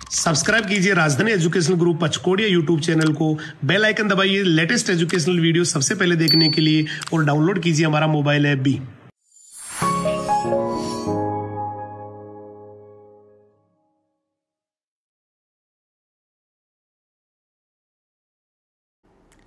Subscribe कीजिए राजधानी educational group पचकोड़िया YouTube channel को, बेल आइकन दबाइए लेटेस्ट एजुकेशनल वीडियो सबसे पहले देखने के लिए और डाउनलोड कीजिए हमारा मोबाइल ऐप भी।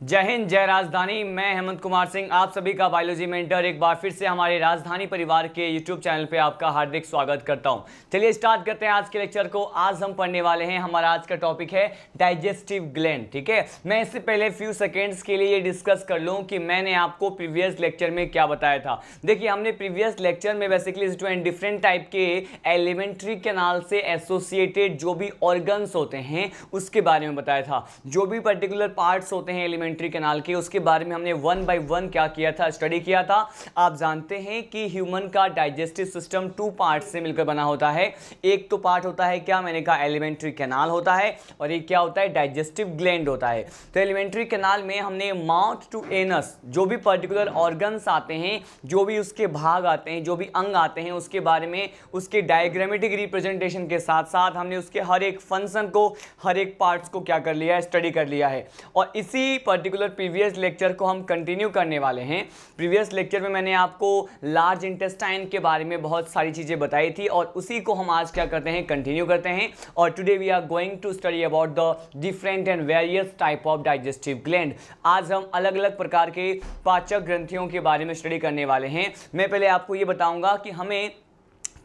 जय हिंद, जय राजधानी। मैं हेमंत कुमार सिंह, आप सभी का बायोलॉजी मेंटर एक बार फिर से हमारे राजधानी परिवार के यूट्यूब चैनल पे आपका हार्दिक स्वागत करता हूं। चलिए स्टार्ट करते हैं आज के लेक्चर को। आज हम पढ़ने वाले हैं, हमारा आज का टॉपिक है डाइजेस्टिव ग्लैंड। ठीक है, मैं इससे पहले फ्यू सेकेंड्स के लिए ये डिस्कस कर लूँ कि मैंने आपको प्रीवियस लेक्चर में क्या बताया था। देखिए, हमने प्रीवियस लेक्चर में बेसिकली डिफरेंट टाइप के एलिमेंट्री कैनाल से एसोसिएटेड जो भी ऑर्गन्स होते हैं उसके बारे में बताया था। जो भी पर्टिकुलर पार्ट्स होते हैं एलिमेंट्री कैनाल के, उसके बारे में हमने वन बाय वन क्या किया था, स्टडी किया था। आप जानते हैं कि ह्यूमन का डाइजेस्टिव सिस्टम 2 पार्ट से मिलकर बना होता है। एक तो पार्ट होता है क्या, मैंने कहा एलिमेंट्री कैनाल होता है, और एक क्या होता है, डाइजेस्टिव ग्लैंड होता है। तो एलिमेंट्री कैनाल में हमने माउथ टू एनस जो भी पर्टिकुलर ऑर्गन्स आते हैं, जो भी उसके भाग आते हैं, जो भी अंग आते हैं, उसके बारे में उसके डायग्रामेटिक रिप्रेजेंटेशन के साथ साथ हमने उसके हर एक फंक्शन को, हर एक पार्ट्स को क्या कर लिया है, स्टडी कर लिया है। और इसी पर्टिकुलर प्रीवियस लेक्चर को हम कंटिन्यू करने वाले हैं। प्रीवियस लेक्चर में मैंने आपको लार्ज इंटेस्टाइन के बारे में बहुत सारी चीजें बताई थी, और उसी को हम आज क्या करते हैं, कंटिन्यू करते हैं। और today we are going to study about the different and various type of digestive gland. आज हम अलग अलग प्रकार के पाचक ग्रंथियों के बारे में स्टडी करने वाले हैं। मैं पहले आपको ये बताऊंगा कि हमें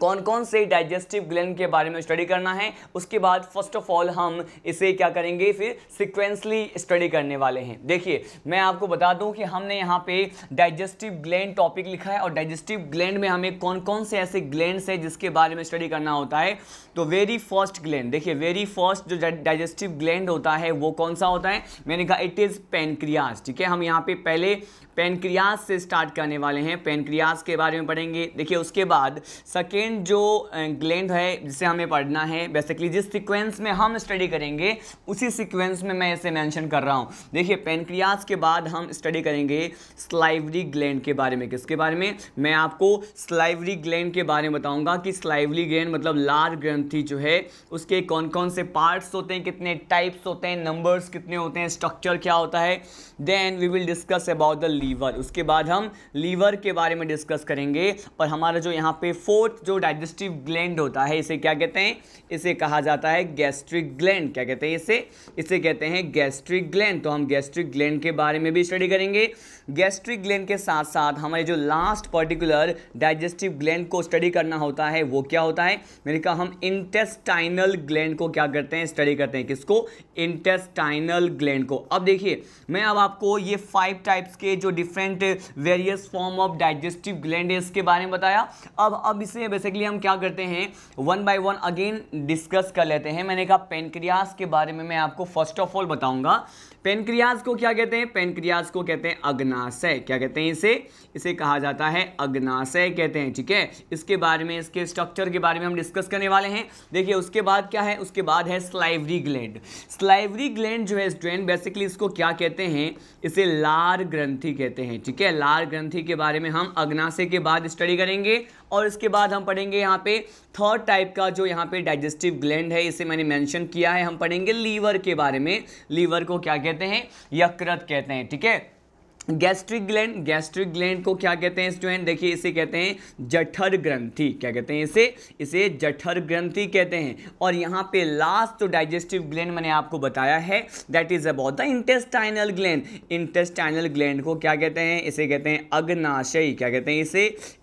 कौन कौन से डाइजेस्टिव ग्लैंड के बारे में स्टडी करना है। उसके बाद फर्स्ट ऑफ ऑल हम इसे क्या करेंगे, फिर सिक्वेंसली स्टडी करने वाले हैं। देखिए, मैं आपको बता दूं कि हमने यहाँ पे डाइजेस्टिव ग्लैंड टॉपिक लिखा है, और डाइजेस्टिव ग्लैंड में हमें कौन कौन से ऐसे ग्लैंड्स है जिसके बारे में स्टडी करना होता है। तो वेरी फर्स्ट ग्लैंड, देखिए वेरी फर्स्ट जो डाइजेस्टिव ग्लैंड होता है वो कौन सा होता है, मैंने कहा इट इज़ पैनक्रियाज। ठीक है, हम यहाँ पे पहले पैनक्रियाज से स्टार्ट करने वाले हैं, पैनक्रियाज के बारे में पढ़ेंगे। देखिए, उसके बाद सेकेंड जो ग्लैंड है जिसे हमें पढ़ना है, बेसिकली जिस सीक्वेंस में हम स्टडी करेंगे उसी सीक्वेंस में मैं इसे मेंशन कर रहा हूँ। देखिए, पैनक्रियाज के बाद हम स्टडी करेंगे स्लाइवरी ग्लैंड के बारे में। किसके बारे में, मैं आपको स्लाइवरी ग्लैंड के बारे में बताऊंगा कि स्लाइवरी ग्लैंड मतलब लार ग्रंथि जो है उसके कौन कौन से पार्ट्स होते हैं, कितने टाइप्स होते हैं, नंबर्स कितने होते हैं, स्ट्रक्चर क्या होता है। Then we will discuss about the liver. उसके बाद हम लीवर के बारे में डिस्कस करेंगे। और हमारा जो यहाँ पे फोर्थ जो डाइजेस्टिव ग्लैंड होता है, इसे क्या कहते हैं, इसे कहा जाता है गैस्ट्रिक ग्लैंड। क्या कहते हैं इसे कहते हैं गैस्ट्रिक ग्लैंड। तो हम गैस्ट्रिक ग्लैंड के बारे में भी स्टडी करेंगे। गैस्ट्रिक ग्लैंड के साथ साथ हमारे जो लास्ट पर्टिकुलर डाइजेस्टिव ग्लैंड को स्टडी करना होता है वो क्या होता है, मैंने कहा हम इंटेस्टाइनल ग्लैंड को क्या करते हैं, स्टडी करते हैं। किसको, इंटेस्टाइनल ग्लैंड को। अब देखिए, मैं अब आपको ये 5 टाइप्स के जो different various form of digestive gland है इसके बारे में बताया। अब इसे बेसिकली हम क्या करते हैं, one by one again discuss कर लेते हैं। मैंने कहा पेनक्रियाज के बारे में मैं आपको फर्स्ट ऑफ ऑल बताऊंगा। पेनक्रियाज को क्या कहते हैं, पेनक्रियाज को कहते हैं अग्नाशय। क्या कहते हैं इसे कहा जाता है अग्नाशय कहते हैं। ठीक है, इसके बारे में, इसके स्ट्रक्चर के बारे में हम डिस्कस करने वाले हैं। देखिए, उसके बाद क्या है, उसके बाद है स्लाइवरी ग्लैंड। स्लाइवरी ग्लैंड जो है स्टूडेंट, बेसिकली इसको क्या कहते हैं, इसे लार ग्रंथि कहते हैं। ठीक है, लार ग्रंथि के बारे में हम अग्नाशय के बाद स्टडी करेंगे। और इसके बाद हम पढ़ेंगे यहाँ पे थर्ड टाइप का जो यहाँ पे डाइजेस्टिव ग्लैंड है, इसे मैंने मेंशन किया है। हम पढ़ेंगे लीवर के बारे में। लीवर को क्या कहते हैं, यकृत कहते हैं। ठीक है, गैस्ट्रिक ग्लैंड को क्या कहते हैं स्टूडेंट, देखिए इसे कहते हैं जठर ग्रंथि। क्या कहते हैं इसे जठर ग्रंथि कहते हैं। और यहाँ पे लास्ट जो डाइजेस्टिव ग्लैंड मैंने आपको बताया है that is about the intestinal gland. Intestinal gland को क्या कहते हैं, इसे कहते हैं अग्नाशयी। क्या कहते हैं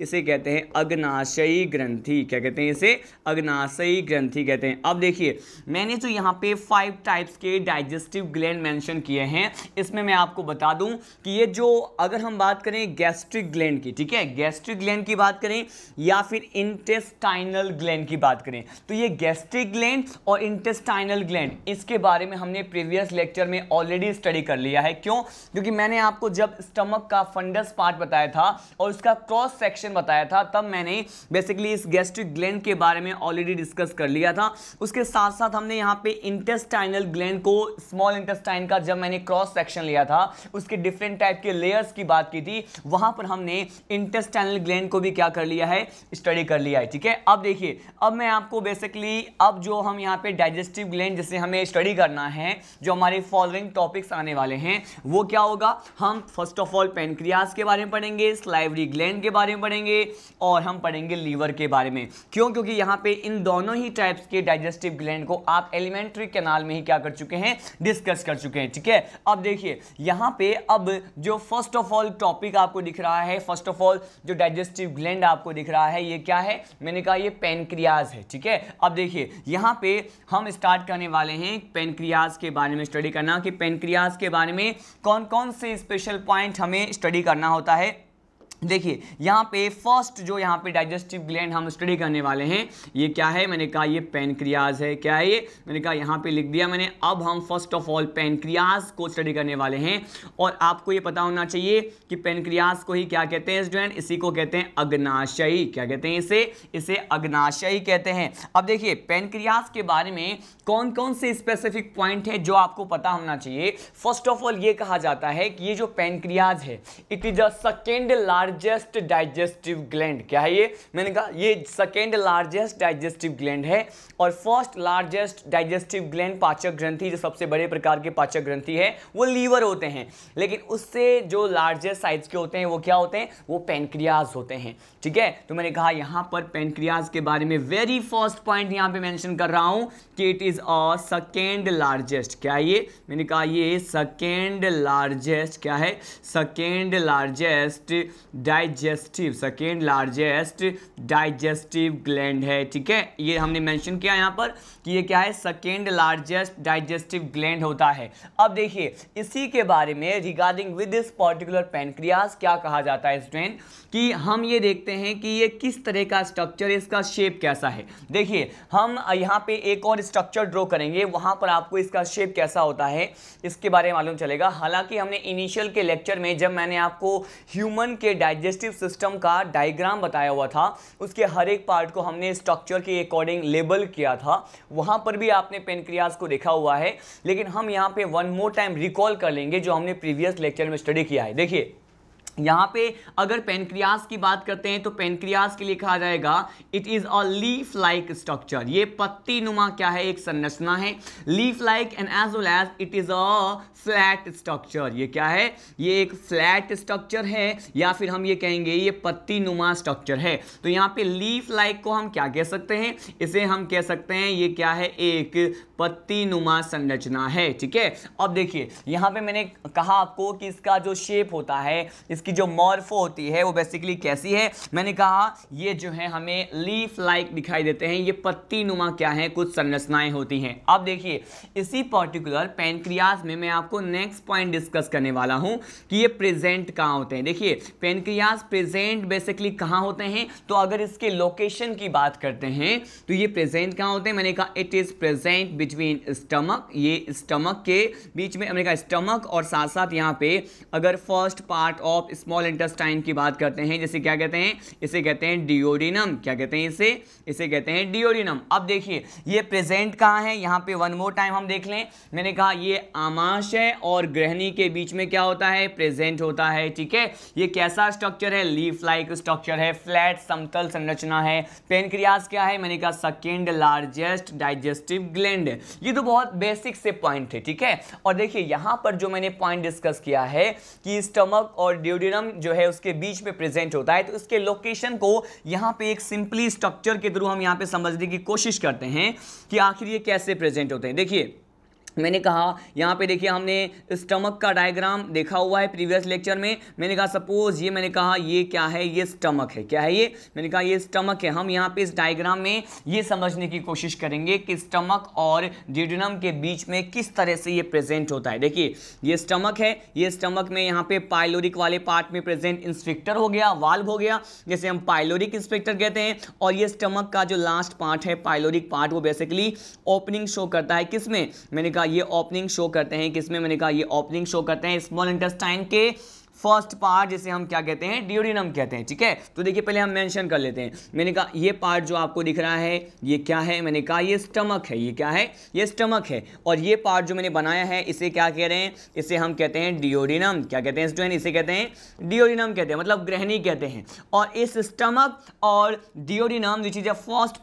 इसे कहते हैं अग्नाशयी ग्रंथि। क्या कहते हैं इसे, अग्नाशयी ग्रंथि कहते हैं। अब देखिए, मैंने जो यहाँ पे 5 टाइप्स के डाइजेस्टिव ग्लैंड मेंशन किए हैं, इसमें मैं आपको बता दूं कि ये जो, अगर हम बात करें गैस्ट्रिक ग्लैंड की, ठीक है, गैस्ट्रिक ग्लैंड की बात करें या फिर इंटेस्टाइनल ग्लैंड की बात करें, तो ये गैस्ट्रिक ग्लैंड और इंटेस्टाइनल ग्लैंड, इसके बारे में हमने प्रीवियस लेक्चर में ऑलरेडी स्टडी कर लिया है। क्यों, क्योंकि मैंने आपको जब स्टमक का फंडस पार्ट बताया था और उसका क्रॉस सेक्शन बताया था, तब मैंने बेसिकली इस गैस्ट्रिक ग्लैंड के बारे में ऑलरेडी डिस्कस कर लिया था। उसके साथ साथ हमने यहाँ पे इंटेस्टाइनल ग्लैंड को, स्मॉल इंटेस्टाइन का जब मैंने क्रॉस सेक्शन लिया था, उसके डिफरेंट टाइप के लेयर्स की बात की थी, वहां पर हमने इंटेस्टाइनल ग्लैंड को भी क्या कर लिया है, स्टडी कर लिया है। ठीक है, अब देखिए, अब मैं आपको बेसिकली अब जो हम यहाँ पे डाइजेस्टिव ग्लैंड जिसे हमें स्टडी करना है, जो हमारे फॉलोइंग टॉपिक्स आने वाले हैं, वो क्या होगा, हम फर्स्ट ऑफ ऑल पेनक्रियाज के बारे में पढ़ेंगे, सलाइवरी ग्लैंड के बारे में पढ़ेंगे, और हम पढ़ेंगे लीवर के बारे में। क्यों? क्योंकि यहाँ पे इन दोनों ही टाइप्स के डाइजेस्टिव ग्लैंड को आप एलिमेंट्री कैनाल में ही क्या कर चुके हैं, डिस्कस कर चुके हैं। ठीक है, अब देखिए यहाँ पे अब जो फर्स्ट ऑफ ऑल टॉपिक आपको दिख रहा है, फर्स्ट ऑफ ऑल जो डाइजेस्टिव ग्लैंड आपको दिख रहा है, ये क्या है, मैंने कहा ये पेनक्रियाज है। ठीक है, अब देखिए यहाँ पे हम स्टार्ट करने वाले हैं पेनक्रियाज के बारे में स्टडी करना, कि पेनक्रियाज के बारे में कौन कौन से स्पेशल पॉइंट हमें स्टडी करना होता है। देखिए यहाँ पे फर्स्ट जो यहाँ पे डाइजेस्टिव ग्लैंड हम स्टडी करने वाले हैं, ये क्या है, मैंने कहा ये पेनक्रियाज है। क्या है ये, मैंने कहा यहाँ पे लिख दिया मैंने। अब हम फर्स्ट ऑफ ऑल पेनक्रियाज को स्टडी करने वाले हैं, और आपको ये पता होना चाहिए कि पेनक्रियाज को ही क्या कहते हैं स्टूडेंट, इसी को कहते हैं अग्नाशयी। क्या कहते हैं इसे अग्नाशयी कहते हैं। अब देखिए पेनक्रियाज के बारे में कौन कौन से स्पेसिफिक पॉइंट है जो आपको पता होना चाहिए। फर्स्ट ऑफ ऑल ये कहा जाता है कि ये जो पेनक्रियाज है, it is a second largest digestive gland. क्या है ये, मैंने कहा ये सेकेंड लार्जेस्ट डाइजेस्टिव ग्लैंड है, और फर्स्ट लार्जेस्ट डाइजेस्टिव ग्लैंड पाचक ग्रंथि, जो सबसे बड़े प्रकार के पाचक ग्रंथि है, वो लीवर होते हैं, लेकिन उससे जो लार्जेस्ट साइज के होते हैं वो क्या होते हैं, वो पेनक्रियाज होते हैं। ठीक है, तो मैंने कहा यहां पर पेनक्रियाज के बारे में वेरी फर्स्ट पॉइंट यहां पे मेंशन कर रहा हूं कि it is a second largest. क्या है ये, मैंने कहा ये सेकेंड लार्जेस्ट, क्या है, सेकेंड लार्जेस्ट डाइजेस्टिव ग्लैंड है। ठीक है, ये हमने मेंशन किया यहाँ पर कि ये क्या है, सेकेंड लार्जेस्ट डाइजेस्टिव ग्लैंड होता है। अब देखिए इसी के बारे में regarding with this particular pancreas क्या कहा जाता है स्टूडेंट, कि हम ये देखते हैं कि ये किस तरह का स्ट्रक्चर है, इसका शेप कैसा है। देखिए हम यहाँ पे एक और स्ट्रक्चर ड्रॉ करेंगे, वहां पर आपको इसका शेप कैसा होता है इसके बारे में मालूम चलेगा। हालांकि हमने इनिशियल के लेक्चर में जब मैंने आपको ह्यूमन के डाइजेस्टिव सिस्टम का डायग्राम बताया हुआ था, उसके हर एक पार्ट को हमने स्ट्रक्चर के अकॉर्डिंग लेबल किया था, वहां पर भी आपने पेनक्रियाज को देखा हुआ है। लेकिन हम यहाँ पे वन मोर टाइम रिकॉल कर लेंगे जो हमने प्रीवियस लेक्चर में स्टडी किया है। देखिए यहाँ पे अगर पेनक्रियाज की बात करते हैं तो पेनक्रियाज के लिए कहा जाएगा it is a leaf like structure. ये पत्ती नुमा क्या है, एक संरचना है, leaf like and as well as it is a flat structure. ये क्या है, ये एक फ्लैट स्ट्रक्चर है, या फिर हम ये कहेंगे ये पत्ती नुमा स्ट्रक्चर है। तो यहाँ पे लीफ लाइक को हम क्या कह सकते हैं, इसे हम कह सकते हैं ये क्या है, एक पत्ती नुमा संरचना है। ठीक है, अब देखिए यहाँ पे मैंने कहा आपको कि इसका जो शेप होता है, इसकी जो मॉर्फो होती है वो बेसिकली कैसी है, मैंने कहा ये जो है हमें लीफ लाइक दिखाई देते हैं, ये पत्ती नुमा क्या है, कुछ संरचनाएं होती हैं। अब देखिए इसी पर्टिकुलर पेनक्रियाज में मैं आपको नेक्स्ट पॉइंट डिस्कस करने वाला हूं कि ये प्रेजेंट कहां होते हैं। देखिए पेनक्रियाज प्रेजेंट बेसिकली कहां होते हैं, तो अगर इसके लोकेशन की बात करते हैं तो ये प्रेजेंट कहां होते हैं, मैंने कहा it is present between stomach, ये स्टमक के बीच में, मैंने कहा स्टमक, और साथ साथ यहाँ पे अगर first part of small intestine की बात करते हैं, जैसे क्या कहते हैं, इसे कहते हैं डियोडिनम। क्या कहते हैं इसे कहते हैं डियोडिनम। अब देखिए ये प्रेजेंट कहाँ है, यहाँ पे वन मोर टाइम हम देख लें, मैंने कहा ये आमाशय और ग्रहणी के बीच में क्या होता है, प्रेजेंट होता है। ठीक है, ये कैसा स्ट्रक्चर है, लीफ लाइक स्ट्रक्चर है, फ्लैट समतल संरचना है। पेनक्रियाज क्या है, मैंने कहा सेकेंड लार्जेस्ट डाइजेस्टिव ग्लैंड। ये तो बहुत बेसिक से पॉइंट थे। ठीक है, और देखिए यहाँ पर जो मैंने पॉइंट डिस्कस किया है कि स्टमक और डियोडिनम जो है उसके बीच में प्रेजेंट होता है, तो इसके लोकेशन को यहाँ पे एक सिंपली स्ट्रक्चर के थ्रू हम यहाँ पे समझने की कोशिश करते हैं कि आखिर ये कैसे प्रेजेंट होते हैं। देखिए मैंने कहा यहाँ पे देखिए हमने स्टमक का डायग्राम देखा हुआ है प्रीवियस लेक्चर में। मैंने कहा सपोज ये, मैंने कहा ये क्या है, ये स्टमक है। क्या है ये, मैंने कहा ये स्टमक है। हम यहाँ पे इस डायग्राम में ये समझने की कोशिश करेंगे कि स्टमक और डियोडिनम के बीच में किस तरह से ये प्रेजेंट होता है। देखिए ये स्टमक है, ये स्टमक में यहाँ पे पाइलोरिक वाले पार्ट में प्रेजेंट इंस्फिक्टर हो गया, वाल्व हो गया, जैसे हम पाइलोरिक इंस्फिक्टर कहते हैं। और ये स्टमक का जो लास्ट पार्ट है, पाइलोरिक पार्ट, वो बेसिकली ओपनिंग शो करता है किसमें, मैंने कहा ये ओपनिंग शो करते हैं किसमें, मैंने कहा ये ओपनिंग शो करते हैं स्मॉल इंटेस्टाइन के फर्स्ट पार्ट जिसे हम क्या कहते हैं, डियोडिनम कहते हैं, ठीक है। तो देखिए पहले हम मेंशन कर लेते हैं। मैंने कहा ये पार्ट जो आपको दिख रहा है ये क्या है, मैंने कहा ये स्टमक है। ये क्या है, ये स्टमक है। और ये पार्ट जो मैंने बनाया है इसे क्या कह रहे हैं, इसे हम कहते हैं डियोडिनम। क्या कहते हैं स्टूडेंट, इसे कहते हैं डियोडिनम कहते हैं, मतलब ग्रहणी कहते हैं। और इस स्टमक और duodenum which is a first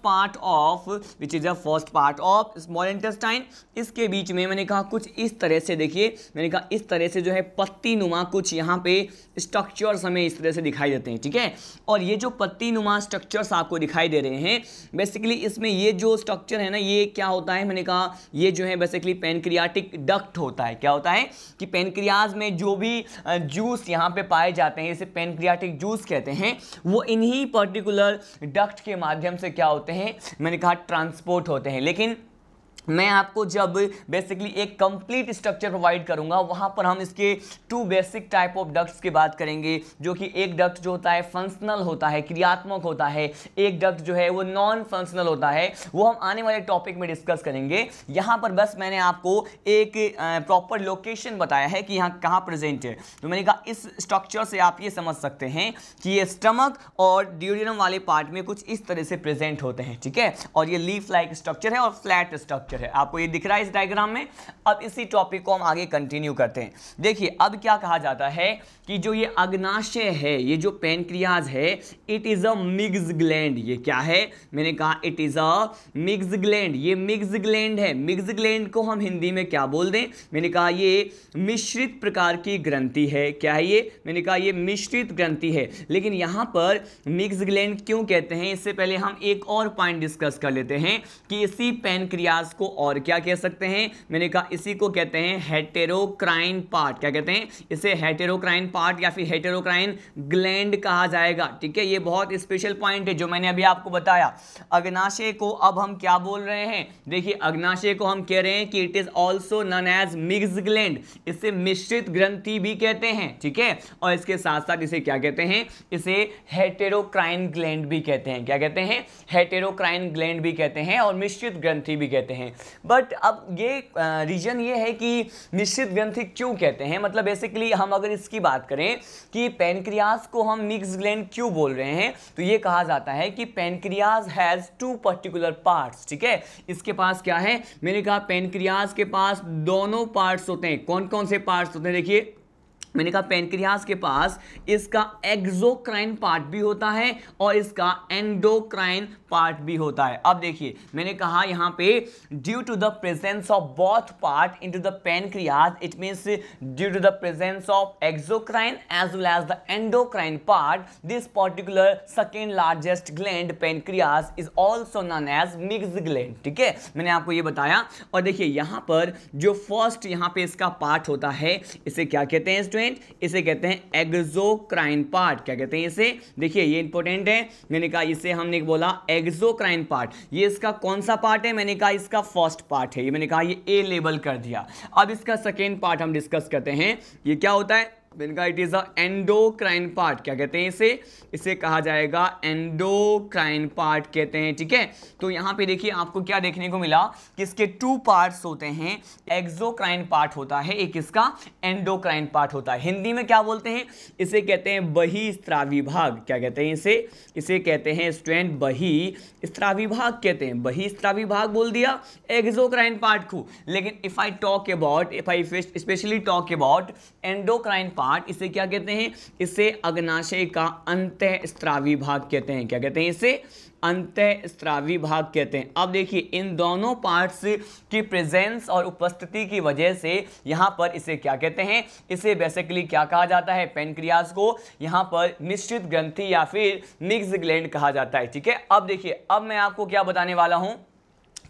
part of small intestine, इसके बीच में मैंने कहा कुछ इस तरह से, देखिए मैंने कहा इस तरह से जो है पत्ती नुमा कुछ यहाँ पे स्ट्रक्चर्स हमें इस तरह से दिखाई देते हैं, ठीक है। और ये जो पत्ती नुमा स्ट्रक्चर्स आपको दिखाई दे रहे हैं, बेसिकली इसमें ये जो स्ट्रक्चर है ना, ये क्या होता है, मैंने कहा ये जो है बेसिकली पैनक्रियाटिक डक्ट होता है। क्या होता है कि पैनक्रियाज में जो भी जूस यहाँ पे पाए जाते हैं, इसे पैनक्रियाटिक जूस कहते हैं, वो इन्हीं पर्टिकुलर डक्ट के माध्यम से क्या होते हैं, मैंने कहा ट्रांसपोर्ट होते हैं। लेकिन मैं आपको जब बेसिकली एक कंप्लीट स्ट्रक्चर प्रोवाइड करूंगा वहां पर हम इसके 2 बेसिक टाइप ऑफ डक्ट्स की बात करेंगे, जो कि एक डक्ट जो होता है फंक्शनल होता है, क्रियात्मक होता है, एक डक्ट जो है वो नॉन फंक्शनल होता है। वो हम आने वाले टॉपिक में डिस्कस करेंगे। यहां पर बस मैंने आपको एक प्रॉपर लोकेशन बताया है कि यहाँ कहाँ प्रेजेंट है। तो मैंने कहा इस स्ट्रक्चर से आप ये समझ सकते हैं कि ये स्टमक और डियोडिनम वाले पार्ट में कुछ इस तरह से प्रेजेंट होते हैं, ठीक है। और ये लीफ लाइक स्ट्रक्चर है और फ्लैट स्ट्रक्चर है, आपको ये दिख रहा है इस डायग्राम में। अब इसी टॉपिक को हम आगे कंटिन्यू करते हैं। देखिए अब क्या कहा जाता है कि जो ये अग्नाशय है, ये जो पैनक्रियाज है, it is a mix gland. ये क्या है, मैंने कहा it is a mix gland. ये मिक्स ग्लैंड है। मिक्स ग्लैंड को हम हिंदी में क्या बोल दें, मैंने कहा ये मिश्रित प्रकार की ग्रंथि है। क्या है ये, मैंने कहा ये मिश्रित ग्रंथि है। लेकिन यहां पर मिक्स ग्लैंड क्यों कहते हैं, इससे पहले हम एक और पॉइंट डिस्कस कर लेते हैं कि इसी पैनक्रियाज को और क्या कह सकते हैं, मैंने कहा इसी को कहते हैं हेटेरोक्राइन पार्ट। क्या कहते हैं इसे, हेटेरोक्राइन पार्ट या फिर हेटेरोक्राइन ग्लैंड कहा जाएगा, ठीक है। ये बहुत स्पेशल पॉइंट है जो मैंने अभी आपको बताया। अग्नाशय को अब हम क्या बोल रहे हैं, देखिए अग्नाशय को हम कह रहे हैं कि it is also known as mix gland. इसे मिश्रित ग्रंथि भी कहते हैं, ठीक है। और इसके साथ साथ इसे क्या कहते हैं, इसे हेटेरोक्राइन ग्लैंड भी कहते हैं। क्या कहते हैं, हेटेरोक्राइन ग्लैंड भी कहते हैं और मिश्रित ग्रंथि भी कहते हैं। बट अब ये रीजन ये है कि मिश्रित ग्रंथि क्यों कहते हैं, मतलब बेसिकली हम अगर इसकी बात करें कि पैनक्रियाज को हम मिक्स ग्लैंड क्यों बोल रहे हैं, तो ये कहा जाता है कि पैनक्रियाज हैज 2 पर्टिकुलर पार्ट्स, ठीक है। इसके पास क्या है, मैंने कहा पैनक्रियाज के पास दोनों पार्ट्स होते हैं। कौन कौन से पार्ट्स होते हैं, देखिए मैंने कहा पैनक्रियाज के पास इसका एक्सोक्राइन पार्ट भी होता है और इसका एंडोक्राइन पार्ट भी होता है। अब देखिए मैंने कहा यहाँ पे due to the presence of both part into the pancreas, it means due to the presence of exocrine as well as the endocrine part, this particular second largest gland pancreas is also known as mix gland, ठीक है। मैंने आपको ये बताया। और देखिए यहाँ पर जो फर्स्ट यहाँ पे इसका पार्ट होता है इसे क्या कहते हैं, इसे कहते हैं एक्सोक्राइन पार्ट। क्या कहते हैं इसे, देखिए ये इंपॉर्टेंट है। मैंने कहा इसे हमने बोला एक्सोक्राइन पार्ट। ये इसका कौन सा पार्ट है, मैंने कहा इसका फर्स्ट पार्ट है। ये मैंने कहा ये ए लेबल कर दिया। अब इसका सेकेंड पार्ट हम डिस्कस करते हैं। ये क्या होता है, मैंने कहा it is a endocrine part. क्या कहते हैं इसे कहा जाएगा एंडोक्राइन पार्ट कहते हैं, ठीक है। तो यहाँ पे देखिए आपको क्या देखने को मिला कि इसके 2 पार्ट्स होते हैं। एक्सोक्राइन पार्ट होता है, एक इसका एंडोक्राइन पार्ट होता है। हिंदी में क्या बोलते हैं, इसे कहते हैं बहिस्रावी भाग। क्या कहते हैं इसे कहते हैं स्टूडेंट बहिस्रावी भाग कहते हैं। बहिस्रावी भाग बोल दिया एक्सोक्राइन पार्ट को। लेकिन if I specially talk about endocrine part, इसे क्या कहते हैं, इसे अग्नाशय का अंतःस्रावी भाग कहते हैं। क्या कहते हैं इसे, अंतःस्रावी भाग कहते हैं। अब देखिए इन दोनों पार्ट्स की प्रेजेंस और उपस्थिति की वजह से यहाँ पर इसे क्या कहते हैं, इसे बेसिकली क्या कहा जाता है, पैनक्रियाज को यहाँ पर मिश्रित ग्रंथि या फिर मिक्स ग्लैंड कहा जाता है, ठीक है। अब देखिए अब मैं आपको क्या बताने वाला हूँ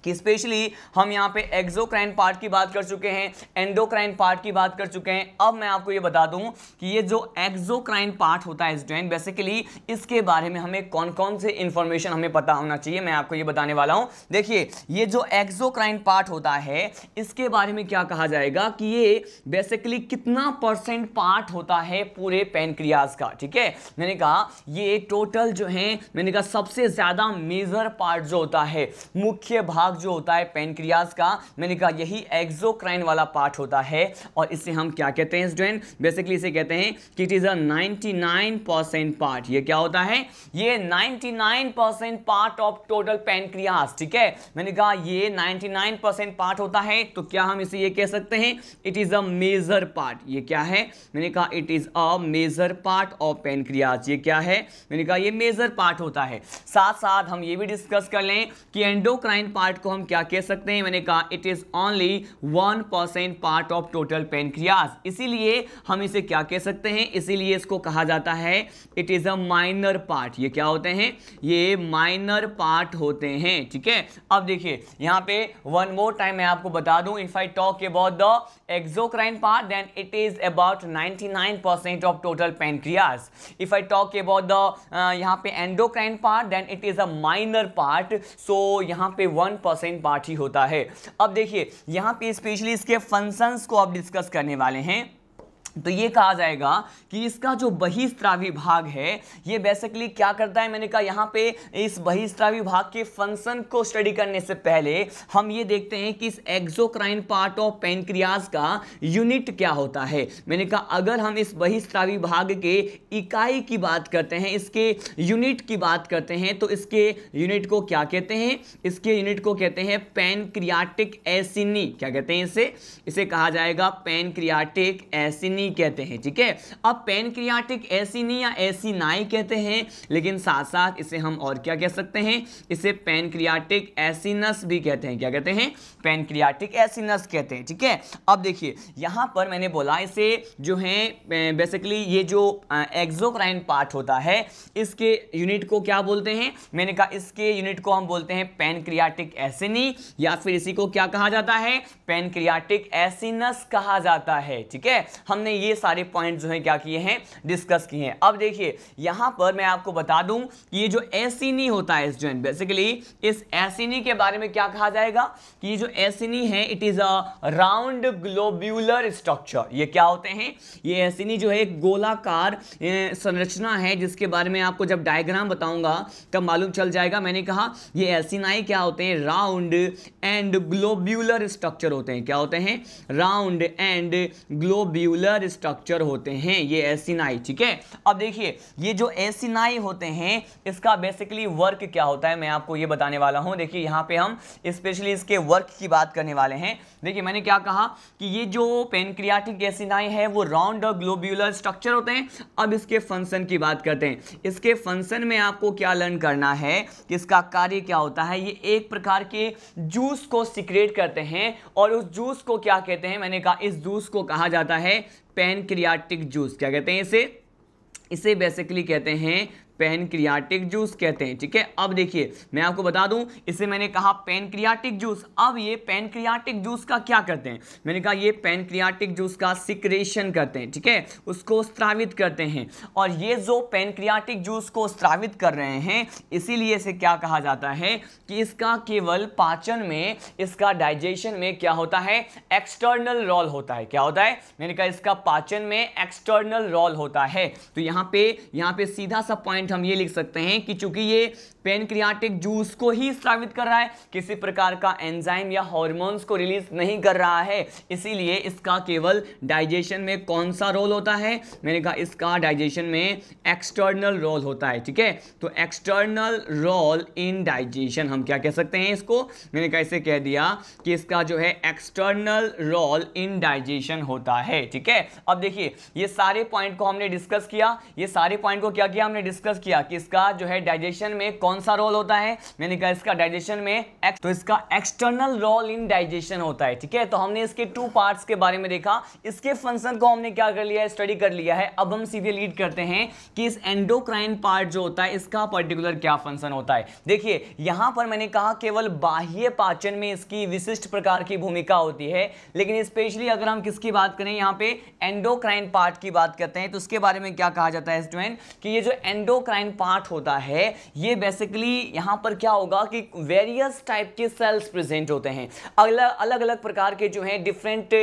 कि स्पेशली हम यहाँ पे एक्सोक्राइन पार्ट की बात कर चुके हैं, एंडोक्राइन पार्ट की बात कर चुके हैं। अब मैं आपको ये बता दूं कि ये जो एक्सोक्राइन पार्ट होता है स्टूडेंट, बेसिकली इसके बारे में हमें कौन कौन से इंफॉर्मेशन हमें पता होना चाहिए, मैं आपको ये बताने वाला हूँ। देखिए ये जो एक्सोक्राइन पार्ट होता है इसके बारे में क्या कहा जाएगा कि ये बेसिकली कितना % पार्ट होता है पूरे पैनक्रियाज का, ठीक है। मैंने कहा ये टोटल जो है, मैंने कहा सबसे ज्यादा मेजर पार्ट जो होता है, मुख्य भाग भाग जो होता है पैनक्रियाज का, मैंने कहा यही एक्सोक्राइन वाला पार्ट होता है और इसे हम क्या कहते हैं स्टूडेंट, बेसिकली इसे कहते हैं कि इट इज अ 99% पार्ट। ये क्या होता है, ये 99% पार्ट ऑफ टोटल पैनक्रियाज, ठीक है। मैंने कहा ये 99% पार्ट होता है, तो क्या हम इसे ये कह सकते हैं, it is a major part. ये क्या है, मैंने कहा it is a major part of pancreas. ये क्या है, मैंने कहा ये मेजर पार्ट होता है। साथ साथ हम ये भी डिस्कस कर लें कि एंडोक्राइन पार्ट को हम क्या कह सकते हैं, मैंने कहा it is only 1% part of total pancreas, इसीलिए हम इसे क्या कह सकते हैं, इसीलिए इसको कहा जाता है it is a minor part. ये क्या होते हैं, ये माइनर पार्ट होते हैं, ठीक है। अब देखिए यहां पे वन मोर टाइम मैं आपको बता दूं, if I talk about the exocrine part then it is about 99% of total pancreas. If I talk about the यहां पे endocrine part then it is a minor part, so यहां पे 1% part ही होता है। अब देखिए यहां पे स्पेशली इसके फंक्शंस को आप डिस्कस करने वाले हैं, तो ये कहा जाएगा कि इसका जो बहिस्त्रावी भाग है ये बेसिकली क्या करता है, मैंने कहा यहाँ पे इस बहिस्त्रावी भाग के फंक्शन को स्टडी करने से पहले हम ये देखते हैं कि इस एक्सोक्राइन पार्ट ऑफ पैनक्रियाज का यूनिट क्या होता है। मैंने कहा अगर हम इस बहिस्त्रावी भाग के इकाई की बात करते हैं, इसके यूनिट की बात करते हैं, तो इसके यूनिट को क्या कहते हैं, इसके यूनिट को कहते हैं पैनक्रियाटिक एसिनी। क्या कहते हैं इसे कहा जाएगा पैनक्रियाटिक एसिनी कहते हैं, ठीक है। अब पैनक्रियाटिक एसिनी या एसिनाई कहते हैं, लेकिन साथ साथ इसे हम और क्या कह सकते हैं, इसे पैनक्रियाटिक एसिनस भी कहते हैं। क्या कहते हैं, पैनक्रियाटिक एसिनस कहते हैं, ठीक है। अब देखिए यहां पर मैंने बोला इसे जो है बेसिकली ये जो एक्सोक्राइन पार्ट होता है इसके यूनिट को क्या बोलते हैं, मैंने कहा इसके यूनिट को हम बोलते हैं पैनक्रियाटिक एसिनी, या फिर इसी को क्या कहा जाता है, पैनक्रियाटिक एसिनस कहा जाता है, ठीक है। हमने ये सारे पॉइंट जो है क्या किए हैं, डिस्कस किए हैं। अब देखिए यहां पर मैं आपको बता दूं कि ये जो एसिनी होता है स्टूडेंट, बेसिकली इस एसिनी के बारे में क्या कहा जाएगा कि ये जो एसिनी है it is a round globular structure. ये क्या होते हैं, ये एसिनी जो है एक गोलाकार संरचना है, जिसके बारे में आपको जब डायग्राम बताऊंगा तब मालूम चल जाएगा। मैंने कहा ये एसिनाई क्या होते हैं, राउंड एंड ग्लोब्यूलर स्ट्रक्चर होते हैं। क्या होते हैं, राउंड एंड ग्लोब्यूलर स्ट्रक्चर होते हैं ये एसिनाई, ठीक है। अब देखिए ये जो एसिनाई होते हैं इसका बेसिकली वर्क क्या होता है, मैं आपको ये बताने वाला हूं। देखिए यहां पे हम स्पेशली इसके वर्क की बात करने वाले हैं। देखिए मैंने क्या कहा कि ये जो पैनक्रियाटिक एसिनाई है वो राउंड और ग्लोब्यूलर स्ट्रक्चर होते हैं। अब इसके फंक्शन की बात करते हैं। इसके फंक्शन में आपको क्या लर्न करना है कि इसका कार्य क्या होता है। ये एक प्रकार के जूस को सिक्रेट करते हैं और उस जूस को क्या कहते हैं, मैंने कहा इस जूस को कहा जाता है पैनक्रियाटिक जूस। क्या कहते हैं इसे बेसिकली कहते हैं पैनक्रियाटिक जूस कहते हैं, ठीक है। अब देखिए मैं आपको बता दूं, इसे मैंने कहा पैनक्रियाटिक जूस। अब ये पैनक्रियाटिक जूस का क्या करते हैं, मैंने कहा ये पैनक्रियाटिक जूस का सिक्रेशन करते हैं, ठीक है, उसको स्त्रावित करते हैं। और ये जो पैनक्रियाटिक जूस को स्त्रावित कर रहे हैं इसीलिए इसे क्या कहा जाता है कि इसका केवल पाचन में, इसका डाइजेशन में क्या होता है, एक्सटर्नल रोल होता है। क्या होता है, मैंने कहा इसका पाचन में एक्सटर्नल रोल होता है। तो यहाँ पे सीधा सा पॉइंट हम ये लिख सकते हैं कि चूंकि ये पैनक्रियाटिक जूस को ही स्रावित कर रहा है, किसी प्रकार का एंजाइम या हार्मोन्स को रिलीज नहीं कर रहा है, इसीलिए इसका केवल डाइजेशन में कौन सा रोल होता है, मैंने कहा इसका डाइजेशन में एक्सटर्नल रोल होता है, ठीक है। तो एक्सटर्नल रोल इन डाइजेशन हम क्या कह सकते हैं इसको, मैंने कहा इसे कह दिया कि इसका जो है एक्सटर्नल रोल इन डाइजेशन होता है, ठीक है। अब देखिए ये सारे पॉइंट को हमने डिस्कस किया, ये सारे पॉइंट को क्या किया हमने डिस्कस किया कि इसका जो है डाइजेशन में कौन सा रोल होता है, मैंने कहा इसका डाइजेशन में तो इसका एक्सटर्नल रोल इन डाइजेशन होता है, ठीक है। तो हमने इसके टू पार्ट्स के बारे में देखा, इसके फंक्शन को हमने क्या कर लिया है, स्टडी कर लिया है। अब हम सीधे लीड करते हैं कि इस एंडोक्राइन पार्ट जो होता है इसका पर्टिकुलर क्या फंक्शन होता है। देखिए यहां पर मैंने कहा केवल बाह्य पाचन में इसकी विशिष्ट प्रकार की भूमिका होती है, लेकिन स्पेशली अगर हम किसकी बात करें, यहां पे एंडोक्राइन पार्ट की बात करते हैं, तो उसके बारे में क्या कहा जाता है स्टूडेंट कि ये जो एंडोक्राइन पार्ट होता है ये बेसिकली यहाँ पर क्या होगा कि वेरियस टाइप के सेल्स प्रेजेंट होते हैं, अलग अलग प्रकार के जो हैं डिफरेंट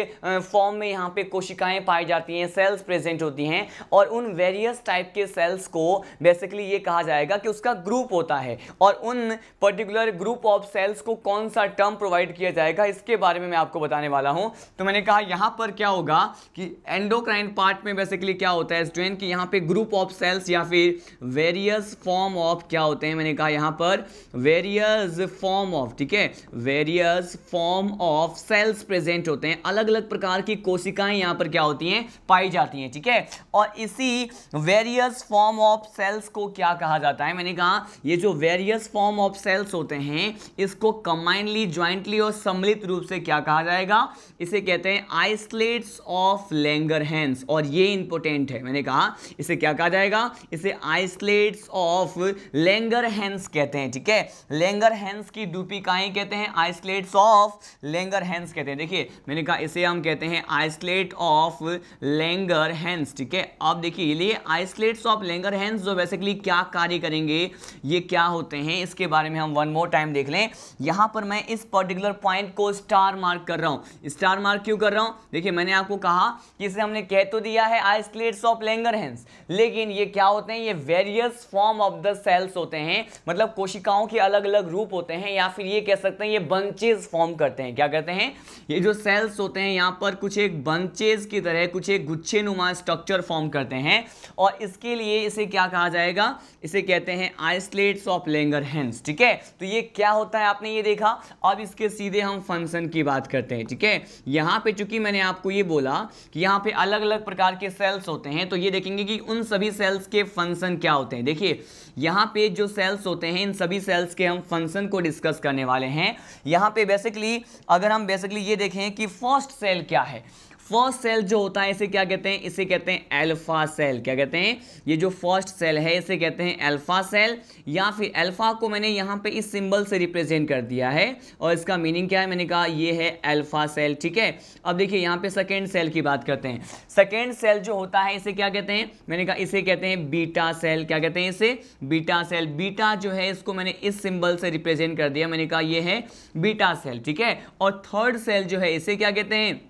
फॉर्म में यहाँ पे कोशिकाएं पाई जाती हैं, सेल्स प्रेजेंट होती हैं, और उन वेरियस टाइप के सेल्स को बेसिकली ये कहा जाएगा कि उसका ग्रुप होता है, और उन पर्टिकुलर ग्रुप ऑफ सेल्स को कौन सा टर्म प्रोवाइड किया जाएगा इसके बारे में मैं आपको बताने वाला हूं। तो मैंने कहा यहां पर क्या होगा कि एंडोक्राइन पार्ट में बेसिकली क्या होता है स्टूडेंट कि यहां पे ग्रुप ऑफ सेल्स या फिर वेरियस फॉर्म ऑफ क्या होते हैं, मैंने कहा यहां पर वेरियस फॉर्म ऑफ, ठीक है, various form of cells present होते हैं, अलग अलग प्रकार की कोशिकाएं यहां पर क्या होती हैं, पाई जाती हैं, ठीक है। और इसी वेरियस फॉर्म ऑफ सेल्स को क्या कहा जाता है, मैंने कहा ये जो वेरियस फॉर्म ऑफ सेल्स होते हैं इसको कंबाइनली, ज्वाइंटली और सम्मिलित रूप से क्या कहा जाएगा, इसे कहते हैं आइसोलेट्स ऑफ लैंगरहैंस, और ये इंपॉर्टेंट है, मैंने कहा इसे क्या कहा जाएगा, इसे आइसोलेट्स ऑफ लैंगरहैंस कहते हैं, ठीक है। लैंगरहैंस की डुप्लिकाएं कहते हैं आइसोलेट्स ऑफ लैंगरहैंस कहते हैं। देखिए मैंने कहा इसे हम कहते हैं आइसोलेट ऑफ लैंगरहैंस, ठीक है। अब देखिए ये आइसोलेट्स ऑफ लैंगरहैंस जो बेसिकली क्या कार्य करेंगे, ये क्या होते हैं, इसके बारे में हम वन मोर टाइम देख लें। यहां पर मैं इस पर्टिकुलर पॉइंट को स्टार मार्क कर रहा हूं। स्टार मार्क क्यों कर रहा हूं, देखिए मैंने आपको कहा कि इसे हमने कह तो दिया है आइसोलेट्स ऑफ लैंगरहैंस, लेकिन ये क्या होते हैं, ये various form of the cells होते हैं, मतलब कोशिकाओं के अलग अलग रूप होते हैं, या फिर ये कह सकते हैं ये बंचेस फॉर्म करते हैं। क्या कहते हैं, ये जो सेल्स होते हैं यहां पर कुछ एक बंचेस की तरह, कुछ एक गुच्छे नुमा स्ट्रक्चर फॉर्म करते हैं, और इसके लिए इसे क्या कहा जाएगा, इसे कहते हैं आइसोलेट्स ऑफ लैंगरहैंस, ठीक है। तो ये क्या होता है आपने ये देखा। अब इसके सीधे हम फंक्शन की बात करते हैं, ठीक है। यहां पे चूंकि मैंने आपको ये बोला कि यहां पे अलग अलग प्रकार के सेल्स होते हैं, तो ये देखेंगे कि उन सभी सेल्स के फंक्शन क्या होते हैं। देखिए यहां पे जो सेल्स होते हैं इन सभी सेल्स के हम फंक्शन को डिस्कस करने वाले हैं। यहां पे बेसिकली अगर हम बेसिकली ये देखें कि फर्स्ट सेल क्या है, फर्स्ट सेल जो होता है इसे क्या कहते हैं, इसे कहते हैं अल्फा सेल। क्या कहते हैं, ये जो फर्स्ट सेल है इसे कहते हैं अल्फा सेल, या फिर अल्फा को मैंने यहाँ पे इस सिंबल से रिप्रेजेंट कर दिया है, और इसका मीनिंग क्या है, मैंने कहा ये है अल्फा सेल, ठीक है। अब देखिए यहाँ पे सेकेंड सेल की बात करते हैं। सेकेंड सेल जो होता है इसे क्या कहते हैं, मैंने कहा इसे कहते हैं बीटा सेल। क्या कहते हैं इसे, बीटा सेल। बीटा जो है इसको मैंने इस सिंबल से रिप्रेजेंट कर दिया, मैंने कहा ये है बीटा सेल, ठीक है। और थर्ड सेल जो है इसे क्या कहते हैं,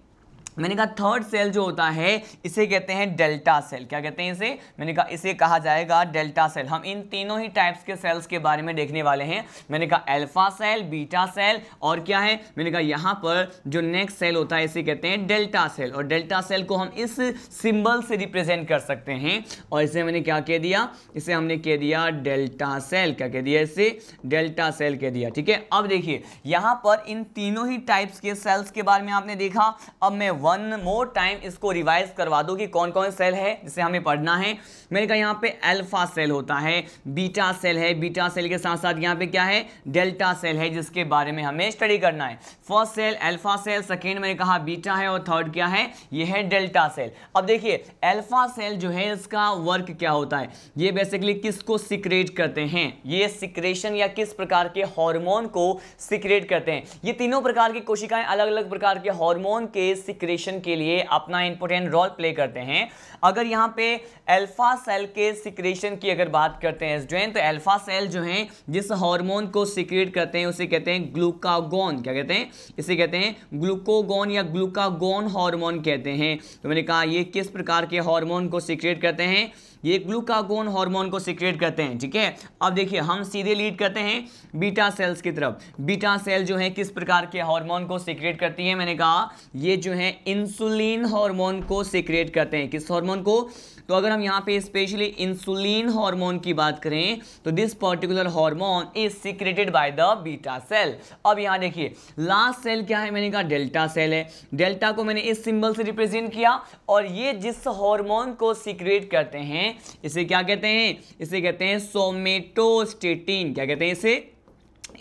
मैंने कहा थर्ड सेल जो होता है इसे कहते हैं डेल्टा सेल। क्या कहते हैं इसे, मैंने कहा इसे कहा जाएगा डेल्टा सेल। हम इन तीनों ही टाइप्स के सेल्स के बारे में देखने वाले हैं। मैंने कहा अल्फा सेल, बीटा सेल, और क्या है, मैंने कहा यहाँ पर जो नेक्स्ट सेल होता है इसे कहते हैं डेल्टा सेल, और डेल्टा सेल को हम इस सिंबल से रिप्रेजेंट कर सकते हैं, और इसे मैंने क्या कह दिया, इसे हमने कह दिया डेल्टा सेल। क्या कह दिया, इसे डेल्टा सेल कह दिया, ठीक है। अब देखिए यहाँ पर इन तीनों ही टाइप्स के सेल्स के बारे में आपने देखा। अब मैं वन मोर टाइम इसको रिवाइज करवा दो कि कौन कौन सेल है जिसे हमें पढ़ना है। मैंने कहा यहाँ पे अल्फा सेल होता है, बीटा सेल है, बीटा सेल के साथ साथ यहाँ पे क्या है, डेल्टा सेल है, जिसके बारे में हमें स्टडी करना है। First cell alpha cell, second मैंने कहा बीटा है, और थर्ड क्या है, ये है डेल्टा सेल। अब देखिए अल्फा सेल जो है इसका वर्क क्या होता है, ये बेसिकली किसको सिक्रेट करते हैं, ये सिक्रेशन या किस प्रकार के हार्मोन को सिक्रेट करते हैं। ये तीनों प्रकार की कोशिकाएं अलग अलग प्रकार के हार्मोन के सिक्रेशन के लिए अपना इंपॉर्टेंट रोल प्ले करते हैं। अगर यहाँ पे अल्फा सेल के सिक्रेशन की अगर बात करते हैं स्टूडेंट, तो अल्फा सेल जो है जिस हार्मोन को सिक्रेट करते हैं उसे कहते हैं ग्लूकागोन। क्या कहते हैं, इसे कहते हैं ग्लूकोगोन या ग्लूकागोन हार्मोन कहते हैं। तो मैंने कहा ये किस प्रकार के हार्मोन को सिक्रेट करते हैं, ये ग्लूकागोन हार्मोन को सिक्रेट करते हैं, ठीक है। अब देखिए हम सीधे लीड करते हैं बीटा सेल्स की तरफ। बीटा सेल जो है किस प्रकार के हार्मोन को सिक्रेट करती है, मैंने कहा ये जो है इंसुलिन हार्मोन को सिक्रेट करते हैं। किस हार्मोन को, तो अगर हम यहाँ पे स्पेशली इंसुलिन हार्मोन की बात करें तो this particular hormone is secreted by the beta cell. अब यहाँ देखिए लास्ट सेल क्या है, मैंने कहा डेल्टा सेल है। डेल्टा को मैंने इस सिंबल से रिप्रेजेंट किया, और ये जिस हार्मोन को सिक्रेट करते हैं इसे क्या कहते हैं, इसे कहते हैं सोमेटोस्टेटिन। क्या कहते हैं इसे,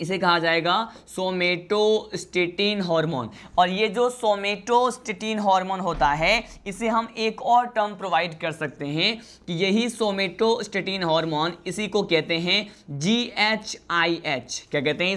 इसे कहा जाएगा सोमेटोस्टेटिन हार्मोन। और ये जो सोमेटोस्टेटिन हार्मोन होता है इसे हम एक और टर्म प्रोवाइड कर सकते हैं कि यही सोमेटोस्टेटिन हार्मोन, इसी को कहते हैं GHIH। क्या कहते हैं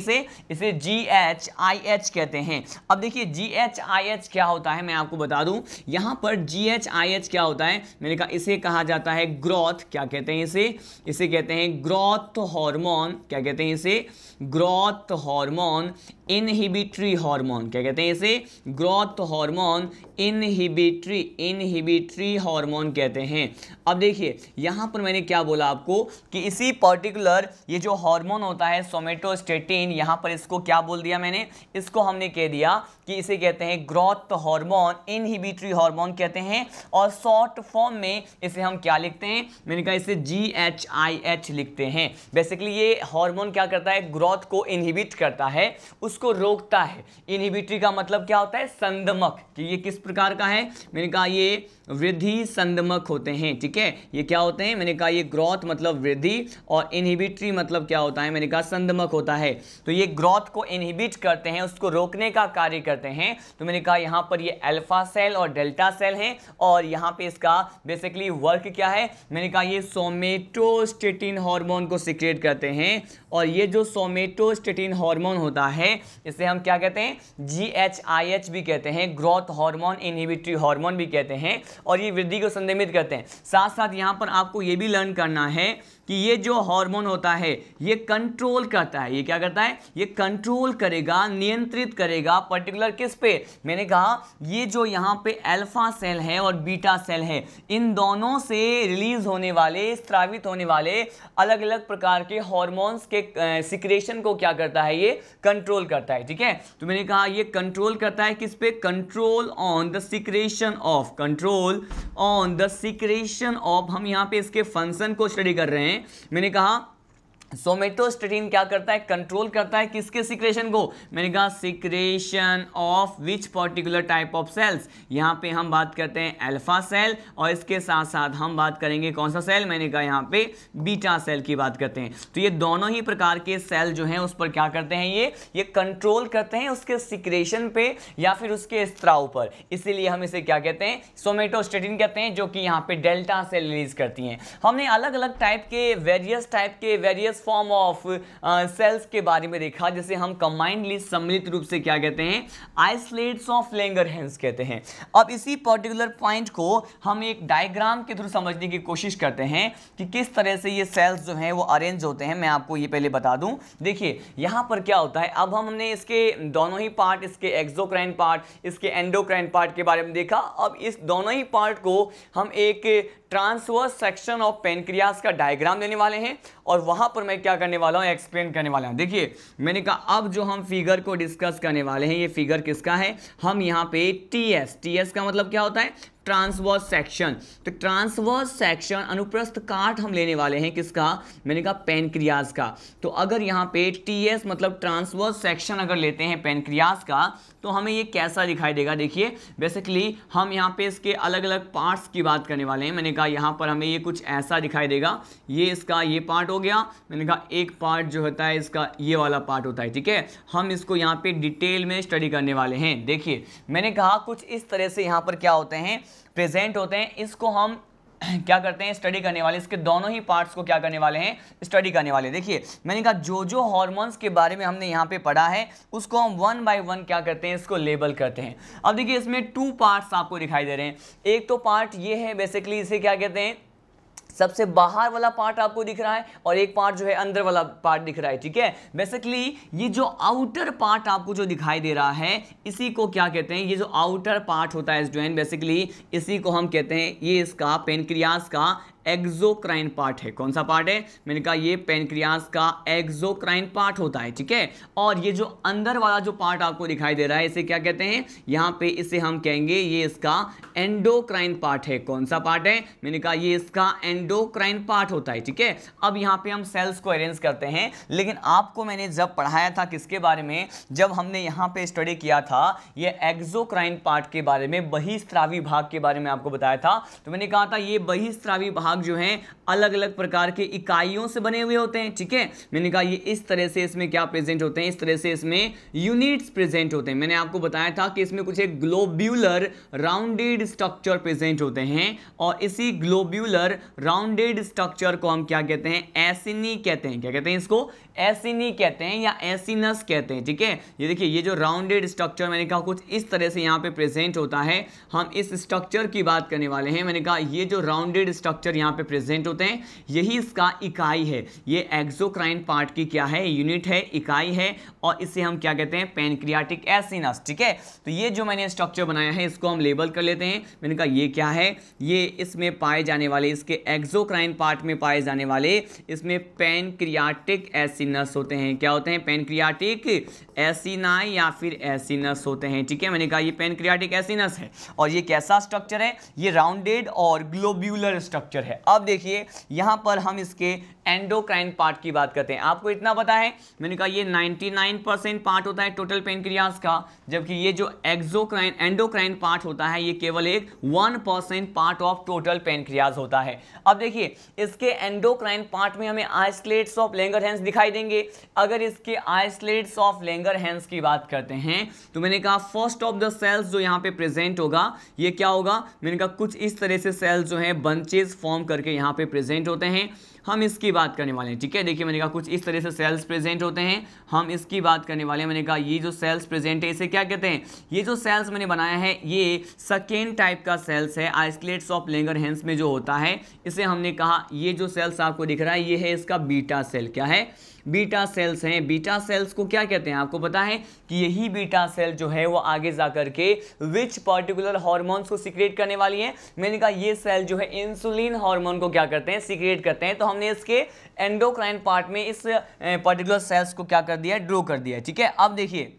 इसे GHIH कहते हैं। अब देखिए GHIH क्या होता है मैं आपको बता दूं। यहां पर GHIH क्या होता है, मैंने कहा इसे कहा जाता है ग्रोथ। क्या कहते हैं इसे कहते हैं ग्रोथ हार्मोन। क्या कहते हैं इसे ग्रोथ हार्मोन इनहिबिटरी हार्मोन। क्या कहते हैं इसे ग्रोथ हार्मोन इनहिबिटरी हार्मोन कहते हैं। अब देखिए यहां पर मैंने क्या बोला आपको कि इसी पर्टिकुलर ये जो हार्मोन होता है सोमेटोस्टेटिन, यहां पर इसको क्या बोल दिया मैंने, इसको हमने कह दिया कि इसे कहते हैं ग्रोथ हार्मोन इनहिबिटरी हार्मोन कहते हैं। और शॉर्ट फॉर्म में इसे हम क्या लिखते हैं, मैंने कहा इसे GHIH लिखते हैं। बेसिकली ये हार्मोन क्या करता है, ग्रोथ को इनहिबिट करता है, उसको रोकता है। इनहिबिटरी का मतलब क्या होता है, संदमक। कि ये किस प्रकार का है, मैंने कहा ये वृद्धि संदमक होते हैं। ठीक है, ये क्या होते हैं, मैंने कहा ये ग्रोथ मतलब वृद्धि और इनहिबिटरी मतलब क्या होता है, मैंने कहा संदमक होता है। तो ये ग्रोथ को इनहिबिट करते हैं, उसको रोकने का कार्य करते हैं। तो मैंने कहा यहाँ पर ये अल्फा सेल और डेल्टा सेल हैं। और यहाँ पे इसका बेसिकली वर्क क्या है, मैंने कहा ये सोमेटोस्टेटिन हार्मोन को सिक्रेट करते हैं। और ये जो सोमेटोस्टेटिन हार्मोन होता है इसे हम क्या कहते हैं, GHIH भी कहते हैं, ग्रोथ हार्मोन इनहिबिटरी हार्मोन भी कहते हैं। और ये वृद्धि को संदमित करते हैं। साथ साथ यहाँ पर आपको ये भी लर्न करना है कि ये जो हार्मोन होता है ये कंट्रोल करता है। ये क्या करता है, ये कंट्रोल करेगा, नियंत्रित करेगा पर्टिकुलर किस पे, मैंने कहा ये जो यहाँ पे अल्फा सेल है और बीटा सेल है, इन दोनों से रिलीज होने वाले, स्रावित होने वाले अलग अलग प्रकार के हॉर्मोन्स के सिक्रेशन को क्या करता है, ये कंट्रोल करता है। ठीक है, तो मैंने कहा ये कंट्रोल करता है किस पे, control on the secretion of, control on the secretion of. हम यहाँ पे इसके फंक्शन को स्टडी कर रहे हैं। मैंने कहा सोमेटोस्टेटिन क्या करता है, कंट्रोल करता है किसके सिक्रेशन को, मैंने कहा secretion of which particular type of cells. यहाँ पे हम बात करते हैं अल्फा सेल और इसके साथ साथ हम बात करेंगे कौन सा सेल, मैंने कहा यहाँ पे बीटा सेल की बात करते हैं। तो ये दोनों ही प्रकार के सेल जो हैं उस पर क्या करते हैं, ये कंट्रोल करते हैं उसके सिक्रेशन पे या फिर उसके स्त्राव पर। इसीलिए हम इसे क्या कहते हैं, सोमेटोस्टेटिन कहते हैं, जो कि यहाँ पे डेल्टा सेल रिलीज करती हैं। हमने अलग अलग टाइप के वेरियस फॉर्म ऑफ सेल्स के बारे में देखा, जैसे हम कंबाइंडली सम्मिलित रूप से क्या कहते हैं, आइसोलेट्स ऑफ लैंगरहैंस कहते हैं। अब इसी पर्टिकुलर पॉइंट को हम एक डायग्राम के थ्रू समझने की कोशिश करते हैं कि किस तरह से ये सेल्स जो हैं वो अरेंज होते हैं। मैं आपको ये पहले बता दूं, देखिए यहाँ पर क्या होता है, अब हमने इसके दोनों ही पार्ट, इसके एक्सोक्राइन पार्ट, इसके एंडोक्राइन पार्ट के बारे में देखा। अब इस दोनों ही पार्ट को हम एक ट्रांसवर्स सेक्शन ऑफ पेनक्रियास का डायग्राम देने वाले हैं और वहां पर मैं क्या करने वाला हूं, एक्सप्लेन करने वाला हूं। देखिए मैंने कहा अब जो हम फिगर को डिस्कस करने वाले हैं, ये फिगर किसका है, हम यहाँ पे टीएस का मतलब क्या होता है, ट्रांसवर्स सेक्शन। तो ट्रांसवर्स सेक्शन अनुप्रस्थ काट हम लेने वाले हैं किसका, मैंने कहा पेनक्रियास का। तो अगर यहाँ पे टीएस मतलब ट्रांसवर्स सेक्शन अगर लेते हैं पेनक्रियास का, तो हमें ये कैसा दिखाई देगा। देखिए बेसिकली हम यहाँ पे इसके अलग अलग पार्ट्स की बात करने वाले हैं। मैंने कहा यहाँ पर हमें ये कुछ ऐसा दिखाई देगा, ये इसका ये पार्ट हो गया। मैंने कहा एक पार्ट जो होता है इसका ये वाला पार्ट होता है। ठीक है, हम इसको यहाँ पे डिटेल में स्टडी करने वाले हैं। देखिए मैंने कहा कुछ इस तरह से यहाँ पर क्या होते हैं, प्रेजेंट होते हैं। इसको हम क्या करते हैं, स्टडी करने वाले, इसके दोनों ही पार्ट्स को क्या करने वाले हैं, स्टडी करने वाले। देखिए मैंने कहा जो जो हार्मोन्स के बारे में हमने यहाँ पे पढ़ा है उसको हम वन बाय वन क्या करते हैं, इसको लेबल करते हैं। अब देखिए इसमें 2 पार्ट्स आपको दिखाई दे रहे हैं। एक तो पार्ट ये है, बेसिकली इसे क्या कहते हैं, सबसे बाहर वाला पार्ट आपको दिख रहा है और एक पार्ट जो है अंदर वाला पार्ट दिख रहा है। ठीक है, बेसिकली ये जो आउटर पार्ट आपको जो दिखाई दे रहा है इसी को क्या कहते हैं, ये जो आउटर पार्ट होता है स्टूडेंट, बेसिकली इसी को हम कहते हैं, ये इसका पेनक्रियास का एक्सोक्राइन पार्ट है। कौन सा पार्ट है, मैंने कहा ये पेनक्रियास का एक्सोक्राइन पार्ट होता है। ठीक है, और ये जो अंदर वाला जो पार्ट आपको दिखाई दे रहा है इसे क्या कहते हैं, यहाँ पे इसे हम कहेंगे ये इसका एंडोक्राइन पार्ट है। कौन सा पार्ट है, मैंने कहा ये इसका एंडोक्राइन पार्ट होता है। ठीक है, अब यहाँ पे हम सेल्स को अरेंज करते हैं, लेकिन आपको मैंने जब पढ़ाया था किसके बारे में, जब हमने यहाँ पे स्टडी किया था ये एक्सोक्राइन पार्ट के बारे में, बहिस्रावी भाग के बारे में आपको बताया था। तो मैंने कहा था ये बहिस्रावी भाग भाग जो हैं अलग अलग प्रकार के इकाइयों से बने हुए होते हैं, ठीक है। मैंने कहा ये इस तरह से इसमें क्या प्रेजेंट होते हैं, इस तरह से इसमें यूनिट्स प्रेजेंट होते हैं। मैंने आपको बताया था कि इसमें कुछ एक ग्लोब्यूलर राउंडेड स्ट्रक्चर प्रेजेंट होते हैं और इसी ग्लोब्यूलर राउंडेड स्ट्रक्चर को हम क्या कहते हैं, एसिनी कहते हैं। क्या कहते हैं इसको, एसिनी कहते हैं या एसिनस कहते हैं, ठीक है। ये देखिए ये जो राउंडेड स्ट्रक्चर मैंने कहा कुछ इस तरह से यहाँ पे प्रेजेंट होता है। हम इस स्ट्रक्चर की बात करने वाले हैं। मैंने कहा ये जो राउंडेड स्ट्रक्चर यहाँ पे प्रेजेंट होते हैं यही इसका इकाई है। ये एक्सोक्राइन पार्ट की क्या है, यूनिट है, इकाई है और इसे हम क्या कहते हैं, पैनक्रियाटिक एसिनस, ठीक है। तो ये जो मैंने स्ट्रक्चर बनाया है इसको हम लेबल कर लेते हैं। मैंने कहा ये क्या है, ये इसमें पाए जाने वाले, इसके एक्सोक्राइन पार्ट में पाए जाने वाले इसमें पैनक्रियाटिक एसिनस होते हैं। क्या होते हैं, पैनक्रियाटिक एसिनाई या फिर एसिनस होते हैं, ठीक है। मैंने कहा ये पैनक्रियाटिक एसिनस है और ये कैसा स्ट्रक्चर है, ये राउंडेड और ग्लोब्यूलर स्ट्रक्चर है। अब देखिए यहां पर हम इसके एंडोक्राइन पार्ट की बात करते हैं। आपको इतना पता है, मैंने कहा ये 99% पार्ट होता है टोटल पैनक्रियाज का, जबकि ये जो एक्सोक्राइन एंडोक्राइन पार्ट होता है ये केवल एक 1% पार्ट ऑफ टोटल पैनक्रियाज होता है। अब देखिए इसके एंडोक्राइन पार्ट में हमें आइसोलेट्स ऑफ लैंगरहैंस दिखाई देंगे। अगर इसके आइसोलेट्स ऑफ लैंगरहैंस की बात करते हैं तो मैंने कहा फर्स्ट ऑफ द सेल्स जो यहाँ पे प्रेजेंट होगा ये क्या होगा, मैंने कहा कुछ इस तरह से सेल्स जो है बंचेस फॉर्म करके यहाँ पे प्रेजेंट होते हैं। हम इसकी बात करने वाले हैं, ठीक है। देखिए मैंने कहा कुछ इस तरह से सेल्स प्रेजेंट होते हैं, हम इसकी बात करने वाले हैं। मैंने कहा ये जो सेल्स प्रेजेंट है इसे क्या कहते हैं, ये जो सेल्स मैंने बनाया है ये सेकेंड टाइप का सेल्स है। आइसोलेट्स ऑफ लैंगरहैंस में जो होता है इसे हमने कहा, ये जो सेल्स आपको दिख रहा है ये है इसका बीटा सेल। क्या है, बीटा सेल्स हैं। बीटा सेल्स को क्या कहते हैं, आपको पता है कि यही बीटा सेल जो है वो आगे जाकर के विच पर्टिकुलर हार्मोन्स को सीक्रेट करने वाली है। मैंने कहा ये सेल जो है इंसुलिन हार्मोन को क्या करते हैं, सीक्रेट करते हैं। तो हमने इसके एंडोक्राइन पार्ट में इस पर्टिकुलर सेल्स को क्या कर दिया, ड्रॉ कर दिया, ठीक है। अब देखिए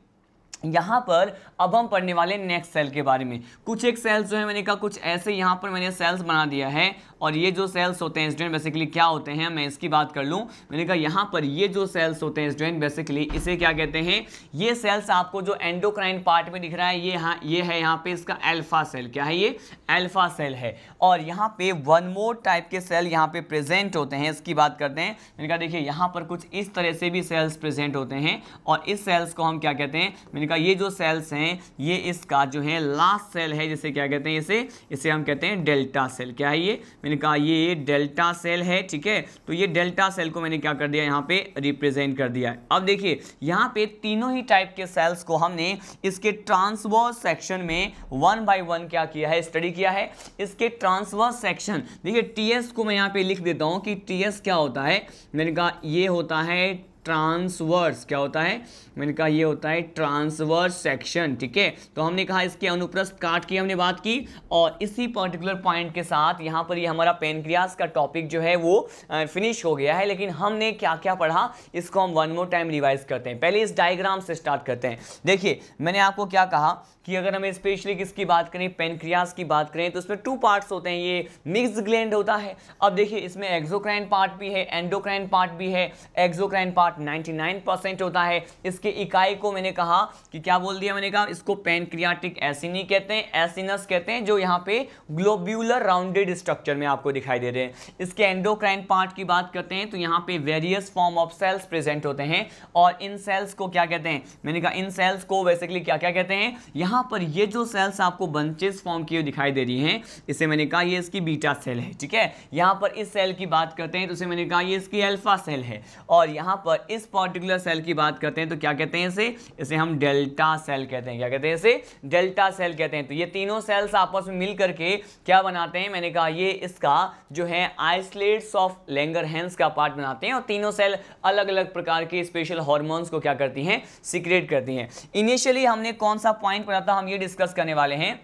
यहाँ पर अब हम पढ़ने वाले नेक्स्ट सेल के बारे में। कुछ एक सेल्स जो है मैंने कहा कुछ ऐसे यहाँ पर मैंने सेल्स बना दिया है और ये जो सेल्स होते हैं स्टूडेंट बेसिकली क्या होते हैं, मैं इसकी बात कर लूँ। मैंने कहा यहाँ पर ये जो सेल्स होते हैं स्टूडेंट बेसिकली इसे क्या कहते हैं, ये सेल्स आपको जो एंडोक्राइन पार्ट में दिख रहा है ये है यहाँ पे इसका अल्फा सेल। क्या है, ये अल्फा सेल है। और यहाँ पे वन मोर टाइप के सेल यहाँ पे प्रेजेंट होते हैं, इसकी बात करते हैं। मैंने कहा देखिए यहाँ पर कुछ इस तरह से भी सेल्स प्रेजेंट होते हैं और इस सेल्स को हम क्या कहते हैं, मैंने कहा ये जो सेल्स हैं ये इसका जो है लास्ट सेल है, जिसे क्या कहते हैं, इसे हम कहते हैं डेल्टा सेल। क्या है ये, मैंने कहा ये डेल्टा सेल है, ठीक है। तो ये डेल्टा सेल को मैंने क्या कर दिया, यहाँ पे रिप्रेजेंट कर दिया है। अब देखिए यहाँ पे तीनों ही टाइप के सेल्स को हमने इसके ट्रांसवर्स सेक्शन में 1 by 1 क्या किया है, स्टडी किया है। इसके ट्रांसवर्स सेक्शन देखिए टीएस को मैं यहाँ पे लिख देता हूँ कि टीएस क्या होता है। मैंने कहा ये होता है ट्रांसवर्स, क्या होता है, मैंने कहा ये होता है ट्रांसवर्स सेक्शन, ठीक है। तो हमने कहा इसके अनुप्रस्थ काट की हमने बात की और इसी पर्टिकुलर पॉइंट के साथ यहाँ पर ये हमारा पैनक्रियास का टॉपिक जो है वो फिनिश हो गया है। लेकिन हमने क्या क्या पढ़ा इसको हम वन मोर टाइम रिवाइज करते हैं। पहले इस डायग्राम से स्टार्ट करते हैं। देखिए मैंने आपको क्या कहा कि अगर हम स्पेशली किसकी बात करें, पैनक्रियास की बात करें, तो इसमें 2 पार्ट्स होते हैं। ये मिक्स ग्लैंड होता है। अब देखिए इसमें एक्सोक्राइन पार्ट भी है, एंडोक्राइन पार्ट भी है। एक्सोक्राइन पार्ट 99% होता है। इसके इकाई को मैंने कहा कि क्या बोल दिया, मैंने कहा इसको पैनक्रियाटिक एसिनी कहते हैं, एसिनस कहते हैं, जो यहाँ पे ग्लोब्यूलर राउंडेड स्ट्रक्चर में आपको दिखाई दे रहे हैं। इसके एंडोक्राइन पार्ट की बात करते हैं तो यहाँ पे various form of cells present होते हैं और इन सेल्स को क्या कहते हैं, मैंने कहा इन सेल्स को बेसिकली क्या क्या कहते हैं। यहाँ पर ये जो सेल्स आपको बंचेस फॉर्म की दिखाई दे रही हैं इसे मैंने कहा ये इसकी बीटा सेल है, ठीक है। यहाँ पर इस सेल की बात करते हैं तो इसे मैंने कहा ये इसकी अल्फा सेल है और यहाँ पर इस पर्टिकुलर सेल की बात करते हैं तो क्या कहते हैं इसे हम डेल्टा सेल कहते हैं। क्या कहते हैं, इसे डेल्टा सेल कहते हैं। तो ये तीनों सेल्स आपस में मिल करके क्या बनाते हैं, मैंने कहा ये इसका जो है आइसोलेट्स ऑफ लैंगरहैंस का पार्ट बनाते हैं और तीनों सेल अलग अलग प्रकार के स्पेशल हार्मोन्स को क्या करती हैं, सीक्रेट करती हैं। इनिशियली हमने कौन सा पॉइंट पढ़ा था, हम ये डिस्कस करने वाले हैं।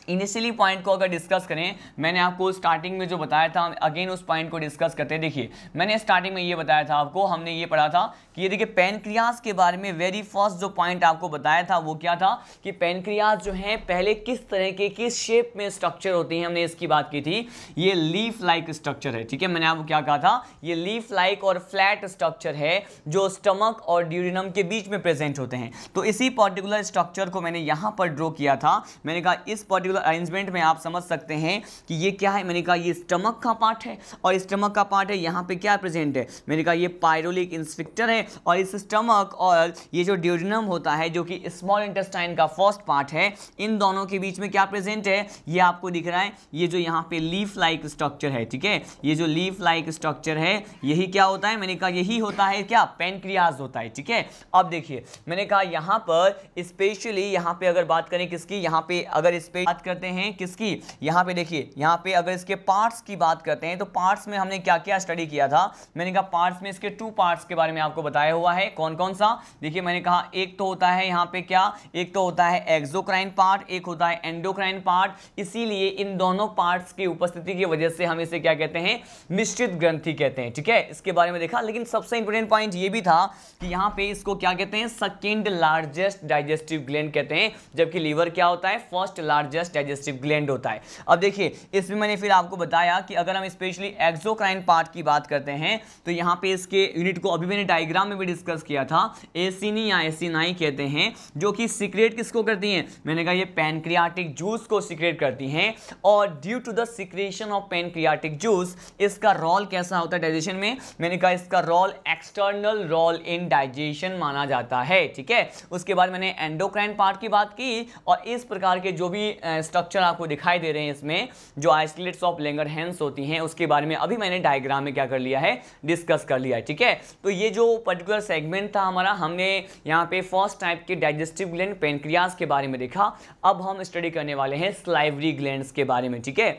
इनिशियली पॉइंट को अगर डिस्कस करें, मैंने आपको स्टार्टिंग में जो बताया था, अगेन उस पॉइंट को डिस्कस करते हैं। देखिए मैंने स्टार्टिंग में ये बताया था आपको, हमने ये पढ़ा था कि ये देखिए पैनक्रियास के बारे में वेरी फर्स्ट जो पॉइंट आपको बताया था वो क्या था कि पैनक्रियास जो है पहले किस तरह के, किस शेप में स्ट्रक्चर होती है, हमने इसकी बात की थी। ये लीफ लाइक स्ट्रक्चर है, ठीक है। मैंने आपको क्या कहा था, ये लीफ लाइक और फ्लैट स्ट्रक्चर है जो स्टमक और ड्यूरिनम के बीच में प्रेजेंट होते हैं। तो इसी पर्टिकुलर स्ट्रक्चर को मैंने यहाँ पर ड्रॉ किया था। मैंने कहा इस पर्टिकुलर पर्टिकुलर अरेंजमेंट में आप समझ सकते हैं कि ये क्या है, मैंने कहा ये स्टमक का पार्ट है और स्टमक का पार्ट है, यहाँ पे क्या प्रेजेंट है, मैंने कहा ये पायरोलिक इंस्फिक्टर है और इस स्टमक और ये जो ड्यूडेनम होता है जो कि स्मॉल इंटेस्टाइन का फर्स्ट पार्ट है, इन दोनों के बीच में क्या प्रेजेंट है, ये आपको दिख रहा है, ये जो यहाँ पे लीफ लाइक स्ट्रक्चर है, ठीक है, ये जो लीफ लाइक स्ट्रक्चर है यही क्या होता है, मैंने कहा यही होता है क्या, पैनक्रियाज होता है, ठीक है। अब देखिए मैंने कहा यहाँ पर स्पेशली यहाँ पे अगर बात करें किसकी, यहाँ पे अगर इस पे बात करते हैं किसकी, यहाँ पे देखिए यहाँ पे अगर इसके पार्ट्स की बात करते हैं तो पार्ट्स में हमने क्या क्या स्टडी किया था, मैंने कहा पार्ट्स में इसके 2 पार्ट्स के बारे में आपको बताया हुआ है, कौन कौन सा, देखिए मैंने कहा एक तो होता है यहाँ पे क्या, एक तो होता है एक्सोक्राइन पार्ट, एक होता है एंडोक्राइन पार्ट, इसीलिए इन दोनों पार्ट्स की उपस्थिति की वजह से हम इसे क्या कहते हैं, मिश्रित ग्रंथि कहते हैं, ठीक है, इसके बारे में देखा। लेकिन सबसे इंपॉर्टेंट पॉइंट ये भी था कि यहाँ पे इसको क्या कहते हैं, सेकंड लार्जेस्ट डाइजेस्टिव ग्लैंड कहते हैं, जबकि लीवर क्या होता है, फर्स्ट लार्जेस्ट डाइजेस्टिव ग्लैंड होता है। अब देखिए इसमें मैंने फिर आपको बताया कि अगर हम स्पेशली एक्सोक्राइन पार्ट की बात करते हैं तो यहाँ पे इसके यूनिट को अभी मैंने डायग्राम में भी डिस्कस किया था, एसिनी या एसिनाई कहते हैं, जो कि सीक्रेट किसको करती हैं, मैंने कहा ये पैनक्रियाटिक जूस को सीक्रेट करती हैं और due to the secretion of pancreatic juice इसका रोल कैसा होता है डाइजेशन में, मैंने कहा इसका role external role in digestion माना जाता है, ठीक है। उसके बाद मैंने एंडोक्राइन पार्ट की बात की और इस प्रकार के जो भी स्ट्रक्चर आपको दिखाई दे रहे हैं इसमें जो आइसोलेट्स ऑफ लैंगरहैंस होती हैं उसके बारे में अभी मैंने डायग्राम में क्या कर लिया है, डिस्कस कर लिया है, ठीक है। तो ये जो पर्टिकुलर सेगमेंट था हमारा, हमने यहाँ पे फर्स्ट टाइप के डाइजेस्टिव ग्लैंड पैनक्रियाज के बारे में देखा। अब हम स्टडी करने वाले हैं सलाइवरी ग्लैंड्स के बारे में, ठीक है।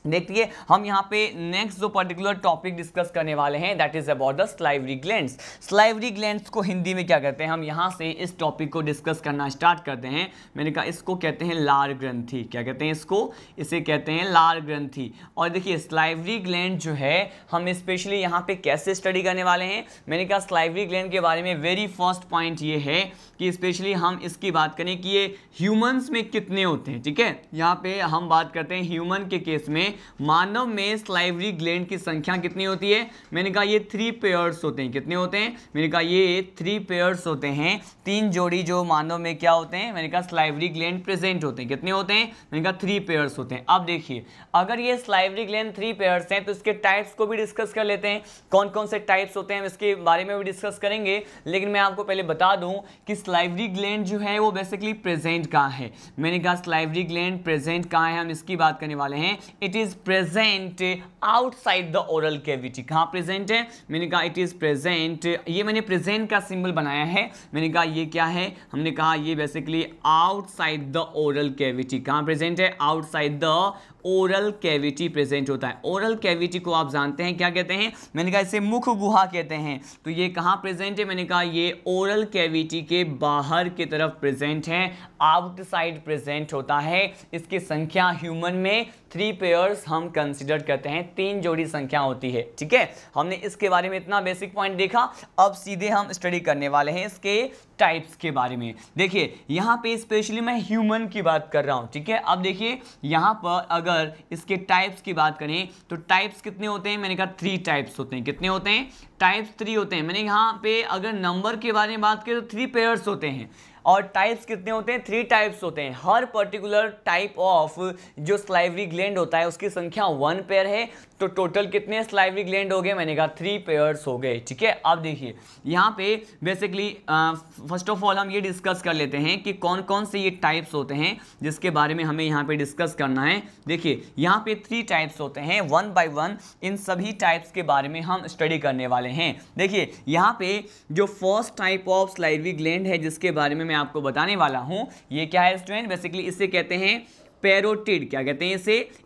देखिए हम यहाँ पे नेक्स्ट जो पर्टिकुलर टॉपिक डिस्कस करने वाले हैं that is about the salivary glands. Salivary glands को हिंदी में क्या कहते हैं, हम यहाँ से इस टॉपिक को डिस्कस करना स्टार्ट करते हैं। मैंने कहा इसको कहते हैं लार ग्रंथि, क्या कहते हैं इसको, इसे कहते हैं लार ग्रंथि। और देखिए सलाइवरी ग्लैंड जो है हम स्पेशली यहाँ पे कैसे स्टडी करने वाले हैं, मैंने कहा सलाइवरी ग्लैंड के बारे में वेरी फर्स्ट पॉइंट ये है कि स्पेशली हम इसकी बात करें कि ये ह्यूमंस में कितने होते हैं, ठीक है। यहाँ पे हम बात करते हैं ह्यूमन के केस में, मानव में सलाइवरी ग्लैंड की संख्या कितनी होती है, मैंने कहा ये 3 पेयर्स होते हैं, कितने होते हैं, मैंने कहा ये 3 पेयर्स होते हैं, 3 जोड़ी जो मानव में क्या होते हैं, मैंने कहा सलाइवरी ग्लैंड प्रेजेंट होते हैं, कितने होते हैं, मैंने कहा 3 पेयर्स होते हैं। अब देखिए अगर ये सलाइवरी ग्लैंड 3 पेयर्स हैं तो इसके टाइप्स को भी डिस्कस कर लेते हैं, कौन कौन से टाइप्स होते हैं इसके बारे में भी डिस्कस करेंगे। लेकिन मैं आपको पहले बता दूं कि सलाइवरी ग्लैंड जो है वो बेसिकली प्रेजेंट कहाँ है, मैंने कहा सलाइवरी ग्लैंड प्रेजेंट कहाँ है, हम इसकी बात करने वाले हैं। It is present outside the oral cavity, कहाँ प्रेजेंट है, मैंने कहा इट इज प्रेजेंट, ये मैंने प्रेजेंट का सिंबल बनाया है, मैंने कहा ये क्या है, हमने कहा ये basically outside the oral cavity, कहाँ प्रेजेंट है, outside the oral cavity present होता है। ओरल कैविटी को आप जानते हैं क्या कहते हैं, मैंने कहा इसे मुख गुहा कहते हैं। तो ये कहाँ प्रेजेंट है, मैंने कहा ये ओरल कैविटी के बाहर की तरफ प्रेजेंट है, आउटसाइड प्रेजेंट होता है। इसकी संख्या ह्यूमन में 3 पेयर्स हम कंसिडर करते हैं, 3 जोड़ी संख्या होती है, ठीक है। हमने इसके बारे में इतना बेसिक पॉइंट देखा, अब सीधे हम स्टडी करने वाले हैं इसके टाइप्स के बारे में। देखिए यहाँ पे स्पेशली मैं ह्यूमन की बात कर रहा हूँ, ठीक है। अब देखिए यहाँ पर अगर इसके टाइप्स की बात करें तो टाइप्स कितने होते हैं, मैंने कहा 3 टाइप्स होते हैं, कितने होते हैं, टाइप्स 3 होते हैं। मैंने यहाँ पे अगर नंबर के बारे में बात करें तो 3 पेयर्स होते हैं और टाइप्स कितने होते हैं, 3 टाइप्स होते हैं। हर पर्टिकुलर टाइप ऑफ जो सलाइवरी ग्लैंड होता है उसकी संख्या 1 पेयर है, तो टोटल कितने सलाइवरी ग्लैंड हो गए, मैंने कहा 3 पेयर्स हो गए, ठीक है। अब देखिए यहाँ पे बेसिकली फर्स्ट ऑफ ऑल हम ये डिस्कस कर लेते हैं कि कौन कौन से ये टाइप्स होते हैं जिसके बारे में हमें यहाँ पे डिस्कस करना है। देखिए यहाँ पे 3 टाइप्स होते हैं, 1 बाय 1 इन सभी टाइप्स के बारे में हम स्टडी करने वाले हैं। देखिए यहाँ पे जो first type of salivary gland है जिसके बारे में मैं आपको बताने वाला हूँ, ये क्या है स्टूडेंट, बेसिकली इसे कहते हैं पैरोटिड, क्या कहते हैं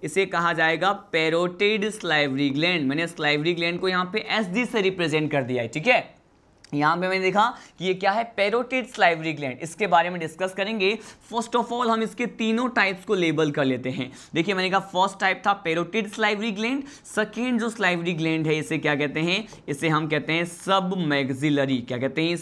इसे कहा जाएगा पैरोटिड सलाइवरी ग्लैंड। मैंने सलाइवरी ग्लैंड को यहाँ पे SD से रिप्रेजेंट कर दिया है, ठीक है। यहाँ पे मैंने देखा कि ये क्या है, पैरोटिड सलाइवरी ग्लैंड, इसके बारे में डिस्कस करेंगे। फर्स्ट ऑफ ऑल हम इसके तीनों टाइप्स को लेबल कर लेते हैं। देखिए मैंने कहा फर्स्ट टाइप था पैरोटिड सलाइवरी ग्लैंड, सेकेंड जो सलाइवरी ग्लैंड है इसे क्या कहते हैं, इसे हम कहते हैं सब मैक्सिलरी, क्या कहते हैं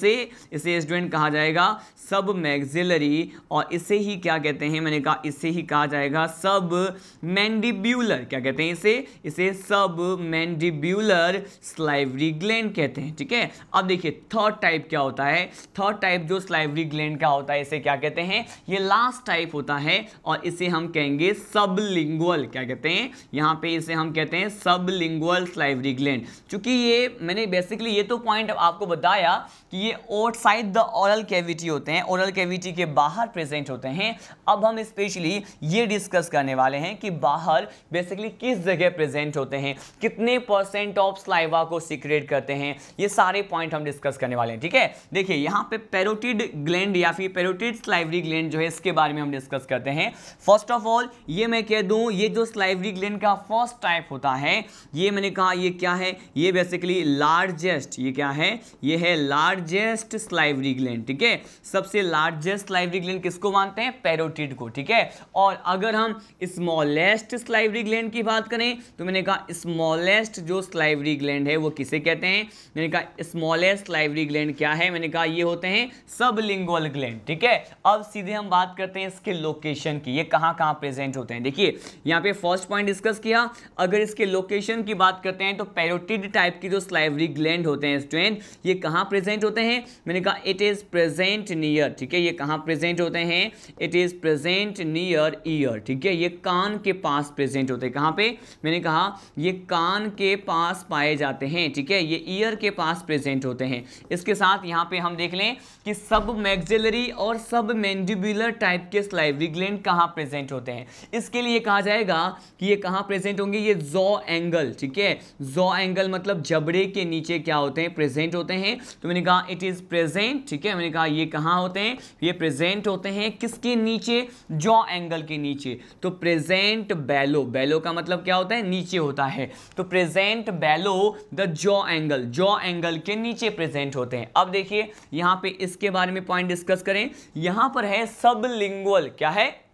इसे स्टूडेंट कहा जाएगा सब मैक्सिलरी, और इसे ही क्या कहते हैं, मैंने कहा इसे ही कहा जाएगा सब मैंडिब्यूलर, क्या कहते हैं इसे सब मैंडिब्यूलर सलाइवरी ग्लैंड कहते हैं, ठीक है। अब देखिए थर्ड टाइप क्या होता है, थर्ड टाइप जो सलाइवरी ग्लैंड का होता है इसे क्या कहते हैं, ये लास्ट टाइप होता है और इसे हम कहेंगे सबलिंगुअल, क्या कहते हैं यहाँ पे इसे हम कहते हैं सबलिंगुअल सलाइवरी ग्लैंड। चूंकि ये मैंने बेसिकली ये तो पॉइंट आपको बताया कि ये आउटसाइड द ओरल कैविटी होते हैं, ओरल कैविटी के बाहर प्रेजेंट होते हैं। अब हम स्पेशली ये डिस्कस करने वाले हैं कि बाहर बेसिकली किस जगह प्रेजेंट होते हैं, कितने % ऑफ सलाइवा को सीक्रेट करते हैं, ये सारे पॉइंट हम डिस्कस करने वाले हैं। ठीक है, देखिए यहाँ पे पैरोटिड ग्लैंड या फिर पैरोटिड सलाइवरी ग्लैंड जो है इसके बारे में हम डिस्कस करते हैं। फर्स्ट ऑफ ऑल ये मैं कह दूं, ये जो सलाइवरी ग्लैंड का फर्स्ट टाइप होता है, ये मैंने कहा ये क्या है, ये बेसिकली लार्जेस्ट, ये क्या है, ये है लार्जेस्ट सलाइवरी ग्लैंड। ठीक है, सबसे लार्जेस्ट सलाइवरी ग्लैंड किसको मानते हैं, पैरोटिड को। ठीक है, और अगर हम स्मॉलेस्ट सलाइवरी ग्लैंड की बात करें तो मैंने कहा स्मॉलेस्ट जो सलाइवरी ग्लैंड है वो किसे कहते हैं, मैंने कहा स्मॉलेस्ट सलाइवरी ग्लैंड क्या है, मैंने कहा ये होते हैं सबलिंगुअल ग्लैंड। ठीक है, अब सीधे हम बात करते हैं इसके लोकेशन की, ये कहां कहां प्रेजेंट होते हैं। देखिए यहां पे फर्स्ट पॉइंट डिस्कस किया, अगर इसके लोकेशन की बात करते हैं तो पैरोटिड टाइप की जो सलाइवरी ग्लैंड होते हैं स्टूडेंट, ये कहां प्रेजेंट होते हैं, मैंने कहा इट इज प्रेजेंट नियर। ठीक है, ये कहां प्रेजेंट होते हैं, it is present near year. ठीक है, ये कान के पास प्रेजेंट होते हैं, कहां पे, मैंने कहा ये कान के पास पाए जाते हैं। ठीक है, ये ईयर के पास प्रेजेंट होते हैं। इसके साथ यहां पे हम देख लें कि सब मैक्सिलरी और सब मैंडिबुलर टाइप के सलाइवरी ग्लैंड कहां प्रेजेंट होते हैं। इसके लिए कहा जाएगा कि ये कहां प्रेजेंट होंगे, ये जॉ एंगल। ठीक है, जॉ एंगल मतलब जबड़े के नीचे क्या होते हैं, प्रेजेंट होते हैं। तो मैंने कहा इट इज प्रेजेंट। ठीक है, मैंने कहा ये कहां होते हैं, ये प्रेजेंट होते हैं किसके नीचे, जॉ एंगल के नीचे। तो प्रेजेंट बेलो, बेलो का मतलब क्या होता है, नीचे होता है। तो present bellow the jaw angle, jaw angle के नीचे प्रेजेंट होते हैं। अब देखिए यहां पे इसके बारे में पॉइंट डिस्कस करें, यहां पर है सबलिंगुअल, क्या है,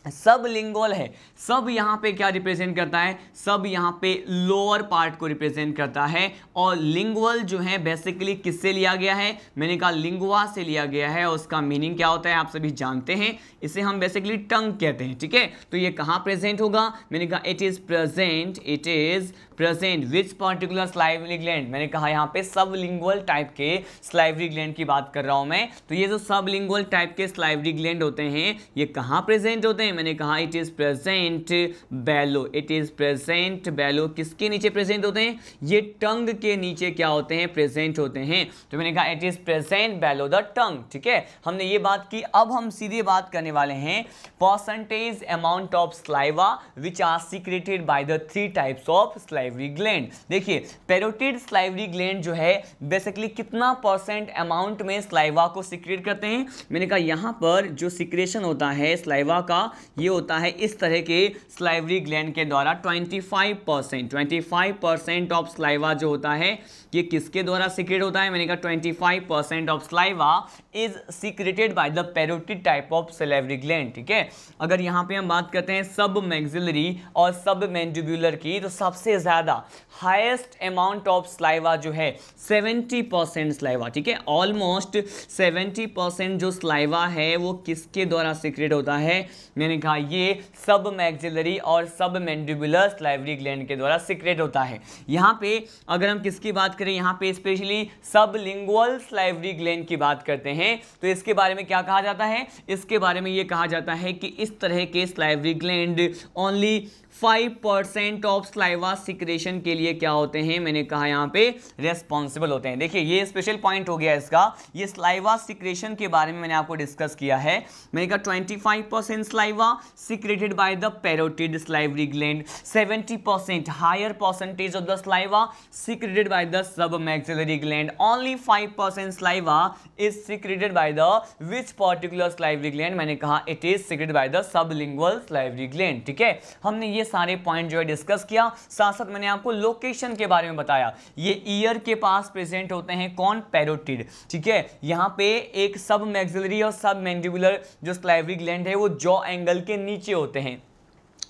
सबलिंगुअल है। सब यहाँ पे क्या रिप्रेजेंट करता है, सब यहाँ पे लोअर पार्ट को रिप्रेजेंट करता है, और लिंगुअल जो है बेसिकली किससे लिया गया है, मैंने कहा लिंगुआ से लिया गया है, और उसका मीनिंग क्या होता है आप सभी जानते हैं, इसे हम बेसिकली टंग कहते हैं। ठीक है, तो ये कहाँ प्रेजेंट होगा, मैंने कहा it is present, it is present which particular salivary gland, मैंने कहा यहाँ पे सबलिंगुअल टाइप के सलाइवरी ग्लैंड की बात कर रहा हूं मैं। तो ये जो सबलिंगुअल टाइप के सलाइवरी ग्लैंड होते हैं ये कहाँ प्रेजेंट होते हैं, मैंने कहा it is present below, it is present below, किसके नीचे प्रेजेंट होते हैं, ये टंग के नीचे क्या होते हैं, प्रेजेंट होते हैं। तो मैंने कहा it is present bellow the tongue. ठीक है, हमने ये बात की। अब हम सीधे बात करने वाले हैं percentage amount of saliva which are secreted by the 3 types of salivary gland. देखिए पैरोटिड सलाइवरी ग्लैंड जो है बेसिकली कितना % अमाउंट में सलाइवा को सीक्रेट करते हैं, मैंने कहा यहां पर जो सीक्रेशन होता है सलाइवा का ये होता है इस तरह के सलाइवरी ग्लैंड के द्वारा 25% ऑफ सलाइवा जो होता है ये किसके द्वारा सीक्रेट होता है, मैंने कहा 25% of saliva is secreted by the parotid type of salivary gland. ठीक है, अगर यहां पे हम बात करते हैं सब मैक्सिलरी और सब मैंडिबुलर की, तो सबसे ज्यादा हाईएस्ट अमाउंट ऑफ सलाइवा जो है 70% सलाइवा। ठीक है, ऑलमोस्ट 70% जो सलाइवा है वो किसके द्वारा सीक्रेट होता है, मैंने कहा ये सब मैक्सिलरी और सब मैंडिबुलर सलाइवरी ग्लैंड के द्वारा सीक्रेट होता है। यहाँ पे अगर हम किसकी बात करें, यहाँ पे स्पेशली सबलिंगुअल सलाइवरी ग्लैंड की बात करते हैं, तो इसके बारे में क्या कहा जाता है, इसके बारे में ये कहा जाता है कि इस तरह के salivary gland only 5% of saliva secretion के लिए क्या होते हैं, मैंने कहा यहाँ पे रेस्पॉन्सिबल होते हैं। देखिए ये स्पेशल पॉइंट हो गया इसका, ये सलाइवा सिक्रेशन के बारे में मैंने आपको डिस्कस किया है। मैंने कहा 25% saliva secreted by the parotid salivary gland, 70% higher percentage of the saliva secreted by the submaxillary gland, only 5% saliva is secreted by the which particular salivary gland, मैंने कहा it is secreted by the sublingual salivary gland. ठीक है, हमने ये सारे point जो है discuss किया, साथ साथ मैंने आपको लोकेशन के बारे में बताया। ये ईयर के पास प्रेजेंट होते हैं कौन, पैरोटिड। ठीक है, यहां पे एक सब मैक्सिलरी और सब मैंडिबुलर जो सलाइवरी ग्लैंड है वो जॉ एंगल के नीचे होते हैं।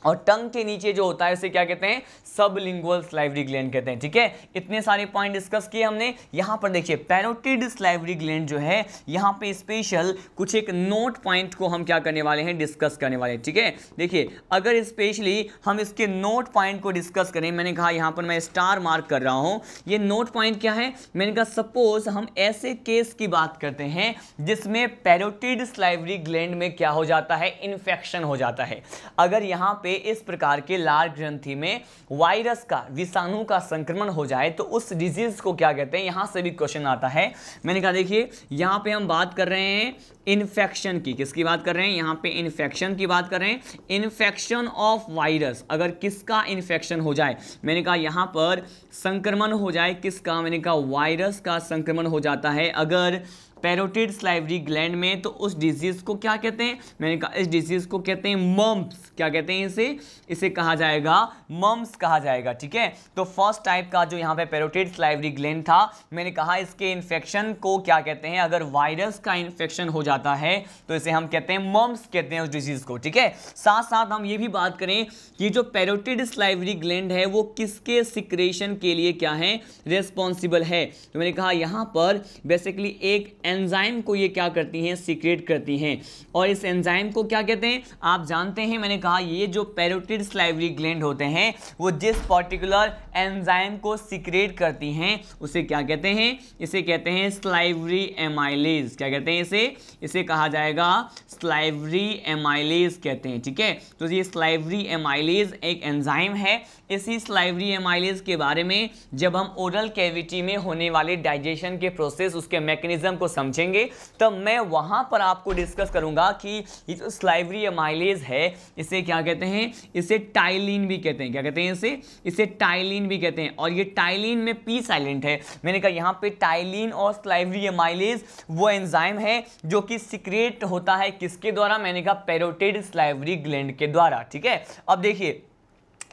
और टंग के नीचे जो होता है उसे क्या कहते हैं, सबलिंगुअल सलाइवरी ग्लैंड कहते हैं। ठीक है, इतने सारे पॉइंट डिस्कस किए हमने। यहाँ पर देखिए पैरोटिड सलाइवरी ग्लैंड जो है, यहाँ पे स्पेशल कुछ एक नोट पॉइंट को हम क्या करने वाले हैं, डिस्कस करने वाले हैं। ठीक है, देखिए अगर स्पेशली हम इसके नोट पॉइंट को डिस्कस करें, मैंने कहा यहाँ पर मैं स्टार मार्क कर रहा हूँ, ये नोट पॉइंट क्या है, मैंने कहा सपोज हम ऐसे केस की बात करते हैं जिसमें पैरोटिड सलाइवरी ग्लैंड में क्या हो जाता है, इन्फेक्शन हो जाता है। अगर यहाँ पे इस प्रकार के लाल ग्रंथि में वायरस का, विषाणु का संक्रमण हो जाए तो उस डिजीज को क्या कहते हैं, यहां से भी क्वेश्चन आता है। मैंने कहा देखिए यहां पे हम बात कर रहे हैं इन्फेक्शन की, किसकी बात कर रहे हैं, यहां पे इन्फेक्शन की बात कर रहे हैं, इन्फेक्शन ऑफ वायरस। अगर किसका इन्फेक्शन हो जाए, मैंने कहा यहां पर संक्रमण हो जाए, किसका, मैंने कहा वायरस का संक्रमण हो जाता है अगर पैरोटिड सलाइवरी ग्लैंड में, तो उस डिजीज को क्या कहते हैं, मैंने कहा इस डिजीज को कहते हैं मम्प्स। क्या कहते हैं इसे कहा जाएगा मम्प्स कहा जाएगा। ठीक है, तो फर्स्ट टाइप का जो यहाँ पे पैरोटिड सलाइवरी ग्लैंड था, मैंने कहा इसके इन्फेक्शन को क्या कहते हैं, अगर वायरस का इन्फेक्शन हो जाता है तो इसे हम कहते हैं मम्प्स कहते हैं उस डिजीज को। ठीक है, साथ साथ हम ये भी बात करें कि जो पैरोटिड सलाइवरी ग्लैंड है वो किसके सिक्रेशन के लिए क्या है, रिस्पॉन्सिबल है। तो मैंने कहा यहाँ पर बेसिकली एक एंजाइम को ये क्या करती हैं, सीक्रेट करती हैं। और इस एंजाइम को क्या कहते हैं, आप जानते हैं, मैंने कहा ये जो पैरोटिड सलाइवरी ग्लैंड होते हैं वो जिस पर्टिकुलर एंजाइम को सीक्रेट करती हैं उसे क्या कहते हैं, इसे कहते हैं सलाइवरी एमाइलेज। क्या कहते हैं इसे कहा जाएगा सलाइवरी एमाइलेज कहते हैं। ठीक है, तो ये सलाइवरी एमाइलेज एक एंजाइम है। इसी सलाइवरी एमाइलेज के बारे में जब हम ओरल कैविटी में होने वाले डाइजेशन के प्रोसेस, उसके मैकेनिज्म को समझेंगे, तब मैं वहां पर आपको डिस्कस करूंगा कि ये जो सलाइवरी एमाइलेज है इसे क्या कहते हैं, इसे टाइलिन भी कहते हैं। क्या कहते हैं इसे टाइलिन भी कहते हैं। और ये टाइलिन में पी साइलेंट है। मैंने कहा यहाँ पे टाइलिन और सलाइवरी एमाइलेज वो एंजाइम है जो कि सीक्रेट होता है किसके द्वारा, मैंने कहा पैरोटिड सलाइवरी ग्लैंड के द्वारा। ठीक है, अब देखिए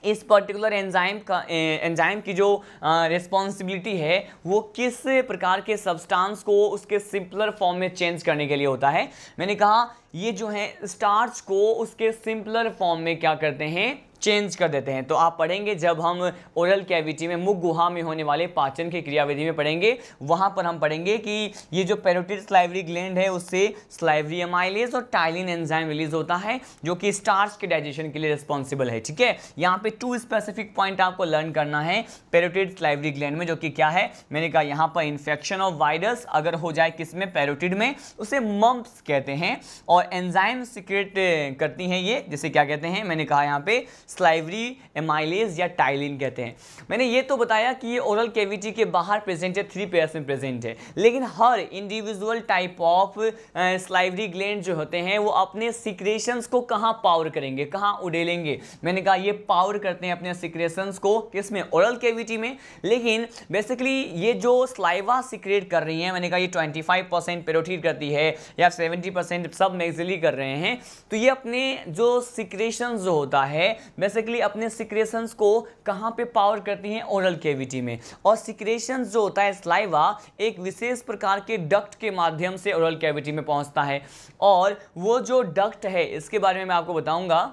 इस पर्टिकुलर एंजाइम की जो रिस्पॉन्सिबिलिटी है वो किस प्रकार के सब्सटेंस को उसके सिंपलर फॉर्म में चेंज करने के लिए होता है। मैंने कहा ये जो है स्टार्च को उसके सिंपलर फॉर्म में क्या करते हैं, चेंज कर देते हैं। तो आप पढ़ेंगे जब हम ओरल कैविटी में, मुख गुहा में होने वाले पाचन की क्रियाविधि में पढ़ेंगे, वहां पर हम पढ़ेंगे कि ये जो पैरोटिड सलाइवरी ग्लैंड है उससे सलाइवरी एमाइलेज और टाइलिन एंजाइम रिलीज होता है जो कि स्टार्च के डाइजेशन के लिए रिस्पॉन्सिबल है। ठीक है, यहाँ पे 2 स्पेसिफिक पॉइंट आपको लर्न करना है पैरोटिड सलाइवरी ग्लैंड में, जो कि क्या है, मैंने कहा यहाँ पर इन्फेक्शन ऑफ वायरस अगर हो जाए किसमें, पैरोटिड में, उसे मम्प्स कहते हैं। और एंजाइम सीक्रेट करती हैं ये, जिसे क्या कहते हैं, मैंने कहा यहाँ पे सलाइवरी एमाइलेज या टाइलिन कहते हैं। मैंने ये तो बताया कि ये ओरल कैविटी के बाहर प्रेजेंट है, 3 पेयर्स में प्रेजेंट है, लेकिन हर individual type of salivary gland जो होते हैं वो अपने सिक्रेशंस को कहाँ पावर करेंगे, कहाँ उड़ेलेंगे। मैंने कहा ये पावर करते हैं अपने सिक्रेशंस को किसमें, ओरल कैविटी में। लेकिन बेसिकली ये जो स्लाइवा सिक्रेट कर रही है, मैंने कहा ये 25% पैरोटिड करती है या 70% सब मैक्सिलरी कर रहे हैं, तो ये अपने जो सिक्रेशंस जो होता है बेसिकली अपने सिक्रेशंस को कहां पे पावर करती हैं, ओरल कैविटी में। और सिक्रेशंस जो होता है स्लाइवा एक विशेष प्रकार के डक्ट के माध्यम से ओरल कैविटी में पहुंचता है। और वो जो डक्ट है इसके बारे में मैं आपको बताऊंगा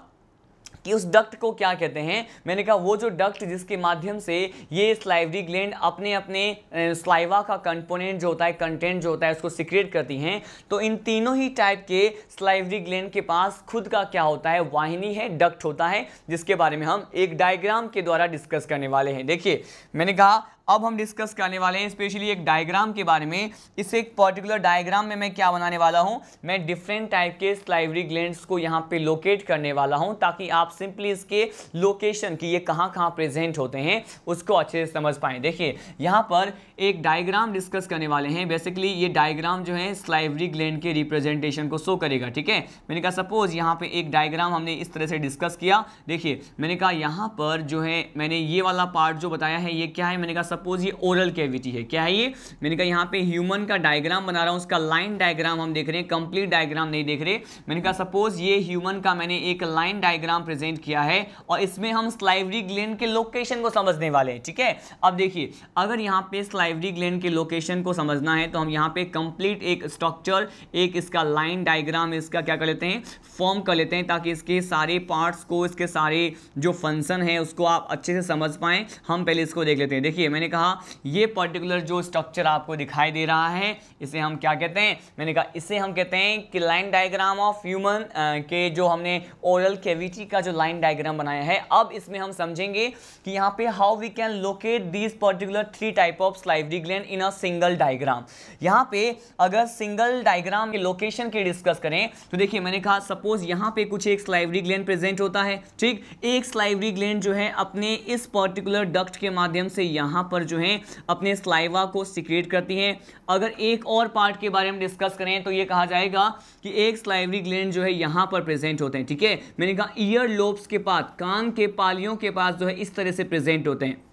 कि उस डक्ट को क्या कहते हैं। मैंने कहा वो जो डक्ट जिसके माध्यम से ये सलाइवरी ग्लैंड अपने अपने स्लाइवा का कंपोनेंट जो होता है, कंटेंट जो होता है, उसको सीक्रेट करती हैं। तो इन तीनों ही टाइप के सलाइवरी ग्लैंड के पास खुद का क्या होता है, वाहिनी है, डक्ट होता है, जिसके बारे में हम एक डायग्राम के द्वारा डिस्कस करने वाले हैं। देखिए मैंने कहा अब हम डिस्कस करने वाले हैं स्पेशली एक डायग्राम के बारे में। इस एक पर्टिकुलर डायग्राम में मैं क्या बनाने वाला हूं, मैं डिफरेंट टाइप के सलाइवरी ग्लैंड्स को यहां पे लोकेट करने वाला हूं, ताकि आप सिंपली इसके लोकेशन की ये कहां कहां प्रेजेंट होते हैं उसको अच्छे से समझ पाएं। देखिए यहां पर एक डायग्राम डिस्कस करने वाले हैं। बेसिकली ये डायग्राम जो है सलाइवरी ग्लैंड के रिप्रेजेंटेशन को शो करेगा। ठीक है, मैंने कहा सपोज यहाँ पे एक डायग्राम हमने इस तरह से डिस्कस किया। देखिए मैंने कहा यहाँ पर जो है मैंने ये वाला पार्ट जो बताया है ये क्या है, मैंने कहा सपोज ये ओरल कैविटी है, क्या है ये, मैंने कहा यहाँ पे ह्यूमन का डायग्राम बना रहा हूँ, उसका लाइन डायग्राम हम देख रहे हैं, कंप्लीट डायग्राम नहीं देख रहे। मैंने कहा सपोज ये ह्यूमन का मैंने एक लाइन डायग्राम प्रेजेंट किया है और इसमें हम स्लाइवरी ग्लैंड के लोकेशन को समझने वाले हैं, ठीक है। अब देखिए अगर यहाँ पे स्लाइवरी ग्लैंड के लोकेशन को समझना है तो हम यहाँ पे कंप्लीट एक स्ट्रक्चर, एक इसका लाइन डायग्राम इसका क्या कर लेते हैं, फॉर्म कर लेते हैं, ताकि इसके सारे पार्ट्स को, इसके सारे जो फंक्शन है उसको आप अच्छे से समझ पाएं। हम पहले इसको देख लेते हैं। देखिए मैंने कहा ये पर्टिकुलर जो स्ट्रक्चर आपको दिखाई दे रहा है इसे हम क्या कहते हैं, मैंने कहा इसे हम कहते हैं कि लाइन डायग्राम ऑफ ह्यूमन के जो हमने ओरल कैविटी का जो लाइन डायग्राम बनाया है। अब इसमें हम समझेंगे कि यहाँ पे how we can locate these particular 3 type of salivary gland in a single diagram. यहाँ पे अगर सिंगल डायग्राम के लोकेशन की डिस्कस करें तो देखिए मैंने कहा सपोज यहाँ पे कुछ एक स्लाइवरी ग्लैंड प्रेजेंट होता है, ठीक। एक स्लाइवरी ग्लैंड जो है अपने इस पर्टिकुलर डक्ट के माध्यम से यहाँ पर जो है अपने स्लाइवा को सिक्रेट करती है। अगर एक और पार्ट के बारे में डिस्कस करें तो ये कहा जाएगा कि एक स्लाइवरी ग्लैंड जो है यहाँ पर प्रेजेंट होते हैं, ठीक है। मैंने कहा ईयर लोब्स के पास, कान के पालियों के पास जो है इस तरह से प्रेजेंट होते हैं।